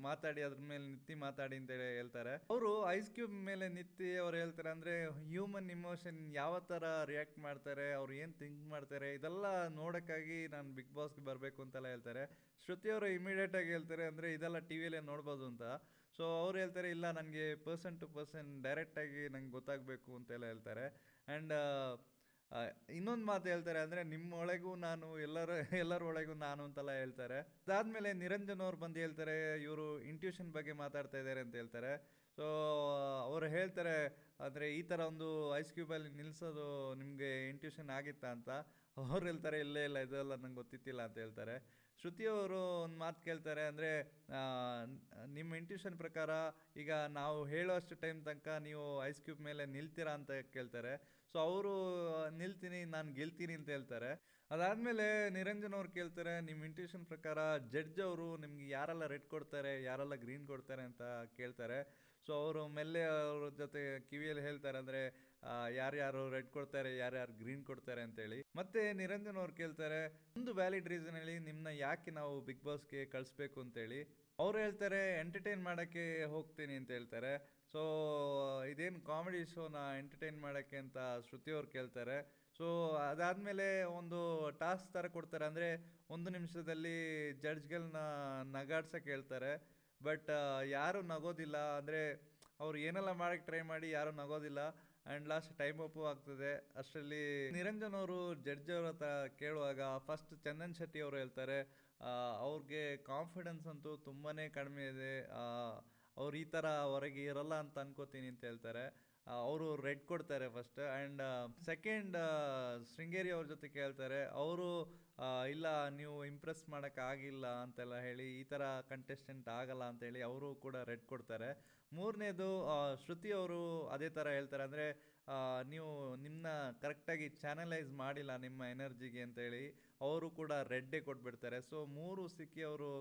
ಮಾತಾಡಿ ಅದ್ರ ಮೇಲೆ ನಿತ್ತಿ ಮಾತಾಡಿ ಅಂತೇಳಿ ಹೇಳ್ತಾರೆ. ಅವರು ಐಸ್ ಕ್ಯೂಬ್ ಮೇಲೆ ನಿತ್ತಿ ಅವ್ರು ಹೇಳ್ತಾರೆ, ಅಂದರೆ ಹ್ಯೂಮನ್ ಇಮೋಷನ್ ಯಾವ ಥರ ರಿಯಾಕ್ಟ್ ಮಾಡ್ತಾರೆ, ಅವ್ರು ಏನು ಥಿಂಕ್ ಮಾಡ್ತಾರೆ, ಇದೆಲ್ಲ ನೋಡೋಕ್ಕಾಗಿ ನಾನು ಬಿಗ್ ಬಾಸ್ಗೆ ಬರಬೇಕು ಅಂತೆಲ್ಲ ಹೇಳ್ತಾರೆ. ಶ್ರುತಿ ಅವರು ಇಮಿಡಿಯೇಟಾಗಿ ಹೇಳ್ತಾರೆ, ಅಂದರೆ ಇದೆಲ್ಲ ಟಿ ವಿಯಲ್ಲೇ ನೋಡ್ಬೋದು ಅಂತ. ಸೊ ಅವ್ರು ಹೇಳ್ತಾರೆ ಇಲ್ಲ ನನಗೆ ಪರ್ಸನ್ ಟು ಪರ್ಸನ್ ಡೈರೆಕ್ಟಾಗಿ ನಂಗೆ ಗೊತ್ತಾಗಬೇಕು ಅಂತೆಲ್ಲ ಹೇಳ್ತಾರೆ. ಆ್ಯಂಡ್ ಇನ್ನೊಂದು ಮಾತು ಹೇಳ್ತಾರೆ, ಅಂದರೆ ನಿಮ್ಮೊಳಗೂ ನಾನು, ಎಲ್ಲರ ಒಳಗೂ ನಾನು ಅಂತೆಲ್ಲ ಹೇಳ್ತಾರೆ. ಅದಾದಮೇಲೆ ನಿರಂಜನ್ ಅವ್ರು ಬಂದು ಹೇಳ್ತಾರೆ, ಇವರು ಇಂಟ್ಯೂಷನ್ ಬಗ್ಗೆ ಮಾತಾಡ್ತಾ ಇದ್ದಾರೆ ಅಂತ ಹೇಳ್ತಾರೆ. ಸೊ ಅವರು ಹೇಳ್ತಾರೆ, ಅಂದರೆ ಈ ಥರ ಒಂದು ಐಸ್ ಕ್ಯೂಬಲ್ಲಿ ನಿಲ್ಲಿಸೋದು ನಿಮಗೆ ಇಂಟ್ಯೂಷನ್ ಆಗಿತ್ತಾ ಅಂತ. ಅವ್ರು ಹೇಳ್ತಾರೆ, ಇಲ್ಲೇ ಇಲ್ಲ, ಇದೆಲ್ಲ ನಂಗೆ ಗೊತ್ತಿತ್ತಿಲ್ಲ ಅಂತ ಹೇಳ್ತಾರೆ. ಶ್ರುತಿ ಅವರು ಒಂದು ಮಾತು ಕೇಳ್ತಾರೆ, ಅಂದರೆ ನಿಮ್ಮ ಇಂಟ್ಯೂಷನ್ ಪ್ರಕಾರ ಈಗ ನಾವು ಹೇಳೋಷ್ಟು ಟೈಮ್ ತನಕ ನೀವು ಐಸ್ ಕ್ಯೂಬ್ ಮೇಲೆ ನಿಲ್ತೀರಾ ಅಂತ ಕೇಳ್ತಾರೆ. ಸೊ ಅವರು ನಿಲ್ತೀನಿ, ನಾನು ಗೆಲ್ತೀನಿ ಅಂತ ಹೇಳ್ತಾರೆ. ಅದಾದಮೇಲೆ ನಿರಂಜನ್ ಅವ್ರು ಕೇಳ್ತಾರೆ, ನಿಮ್ಮ ಇಂಟ್ಯೂಷನ್ ಪ್ರಕಾರ ಜಡ್ಜ್ ಅವರು ನಿಮ್ಗೆ ಯಾರೆಲ್ಲ ರೆಡ್ ಕೊಡ್ತಾರೆ, ಯಾರೆಲ್ಲ ಗ್ರೀನ್ ಕೊಡ್ತಾರೆ ಅಂತ ಕೇಳ್ತಾರೆ. ಸೊ ಅವರು ಮೆಲ್ಲೆ ಅವ್ರ ಜೊತೆ ಕಿವಿಯಲ್ಲಿ ಹೇಳ್ತಾರೆ, ಅಂದರೆ ಯಾರ್ಯಾರು ರೆಡ್ ಕೊಡ್ತಾರೆ, ಯಾರ್ಯಾರು ಗ್ರೀನ್ ಕೊಡ್ತಾರೆ ಅಂತೇಳಿ. ಮತ್ತೆ ನಿರಂಜನ್ ಅವ್ರು ಕೇಳ್ತಾರೆ, ಒಂದು ವ್ಯಾಲಿಡ್ ರೀಸನ್ ಹೇಳಿ ನಿಮ್ಮನ್ನ ಯಾಕೆ ನಾವು ಬಿಗ್ ಬಾಸ್ಗೆ ಕಳಿಸ್ಬೇಕು ಅಂತೇಳಿ. ಅವ್ರು ಹೇಳ್ತಾರೆ, ಎಂಟರ್ಟೈನ್ ಮಾಡೋಕ್ಕೆ ಹೋಗ್ತೀನಿ ಅಂತ ಹೇಳ್ತಾರೆ. ಸೊ ಇದೇನು ಕಾಮಿಡಿ ಶೋನ ಎಂಟರ್ಟೈನ್ ಮಾಡೋಕ್ಕೆ ಅಂತ ಶ್ರುತಿ ಅವ್ರು ಕೇಳ್ತಾರೆ. ಸೊ ಅದಾದಮೇಲೆ ಒಂದು ಟಾಸ್ಕ್ ಥರ ಕೊಡ್ತಾರೆ, ಅಂದರೆ 1 ನಿಮಿಷದಲ್ಲಿ ಜಡ್ಜ್ಗಳನ್ನ ನಗಾಡ್ಸೋಕೆ ಹೇಳ್ತಾರೆ. ಬಟ್ ಯಾರೂ ನಗೋದಿಲ್ಲ, ಅಂದರೆ ಅವ್ರು ಏನೆಲ್ಲ ಮಾಡೋಕ್ಕೆ ಟ್ರೈ ಮಾಡಿ ಯಾರೂ ನಗೋದಿಲ್ಲ. ಆ್ಯಂಡ್ ಲಾಸ್ಟ್ ಟೈಮ್ ಅಪ್ಪು ಆಗ್ತದೆ. ಅಷ್ಟರಲ್ಲಿ ನಿರಂಜನ್ ಅವರು ಜಡ್ಜ್ ಅವ್ರ ಹತ್ರ ಕೇಳುವಾಗ ಫಸ್ಟ್ ಚಂದನ್ ಶೆಟ್ಟಿ ಅವರು ಹೇಳ್ತಾರೆ, ಅವ್ರಿಗೆ ಕಾನ್ಫಿಡೆನ್ಸ್ ಅಂತೂ ತುಂಬಾ ಕಡಿಮೆ ಇದೆ, ಅವ್ರು ಈ ಥರ ಹೊರಗೆ ಇರಲ್ಲ ಅಂತ ಅನ್ಕೋತೀನಿ ಅಂತ ಹೇಳ್ತಾರೆ. ಅವರು ರೆಡ್ ಕೊಡ್ತಾರೆ ಫಸ್ಟ್. ಆ್ಯಂಡ್ ಸೆಕೆಂಡ್ ಶೃಂಗೇರಿ ಅವ್ರ ಜೊತೆ ಕೇಳ್ತಾರೆ. ಅವರು ಇಲ್ಲ, ನೀವು ಇಂಪ್ರೆಸ್ ಮಾಡೋಕ್ಕಾಗಿಲ್ಲ ಅಂತೆಲ್ಲ ಹೇಳಿ, ಈ ಥರ ಕಂಟೆಸ್ಟೆಂಟ್ ಆಗಲ್ಲ ಅಂತೇಳಿ ಅವರು ಕೂಡ ರೆಡ್ ಕೊಡ್ತಾರೆ. ಮೂರನೇದು ಶ್ರುತಿ ಅವರು ಅದೇ ಥರ ಹೇಳ್ತಾರೆ, ಅಂದರೆ ನೀವು ನಿಮ್ಮನ್ನ ಕರೆಕ್ಟಾಗಿ ಚಾನಲೈಸ್ ಮಾಡಿಲ್ಲ ನಿಮ್ಮ ಎನರ್ಜಿಗೆ ಅಂತೇಳಿ ಅವರು ಕೂಡ ರೆಡ್ಡೇ ಕೊಟ್ಬಿಡ್ತಾರೆ. ಸೊ 3 ಸಿಕ್ಕಿ ಅವರು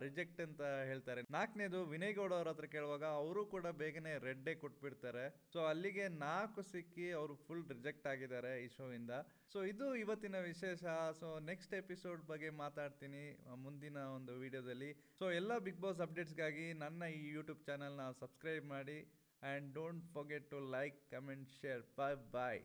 ರಿಜೆಕ್ಟ್ ಅಂತ ಹೇಳ್ತಾರೆ. 4ನೇದು ವಿನಯ್ ಗೌಡ ಅವ್ರ ಹತ್ರ ಕೇಳುವಾಗ ಅವರು ಕೂಡ ಬೇಗನೆ ರೆಡ್ಡೇ ಕೊಟ್ಬಿಡ್ತಾರೆ. ಸೊ ಅಲ್ಲಿಗೆ 4 ಸಿಕ್ಕಿ ಅವರು ಫುಲ್ ರಿಜೆಕ್ಟ್ ಆಗಿದ್ದಾರೆ ಈ ಶೋ ಇಂದ. ಸೊ ಇದು ಇವತ್ತಿನ ವಿಶೇಷ. ಸೊ ನೆಕ್ಸ್ಟ್ ಎಪಿಸೋಡ್ ಬಗ್ಗೆ ಮಾತಾಡ್ತೀನಿ ಮುಂದಿನ ಒಂದು ವಿಡಿಯೋದಲ್ಲಿ. ಸೊ ಎಲ್ಲ ಬಿಗ್ ಬಾಸ್ ಅಪ್ಡೇಟ್ಸ್ಗಾಗಿ ನನ್ನ ಈ ಯೂಟ್ಯೂಬ್ ಚಾನಲ್ನ ಸಬ್ಸ್ಕ್ರೈಬ್ ಮಾಡಿ. And don't forget to like, comment, share. Bye bye.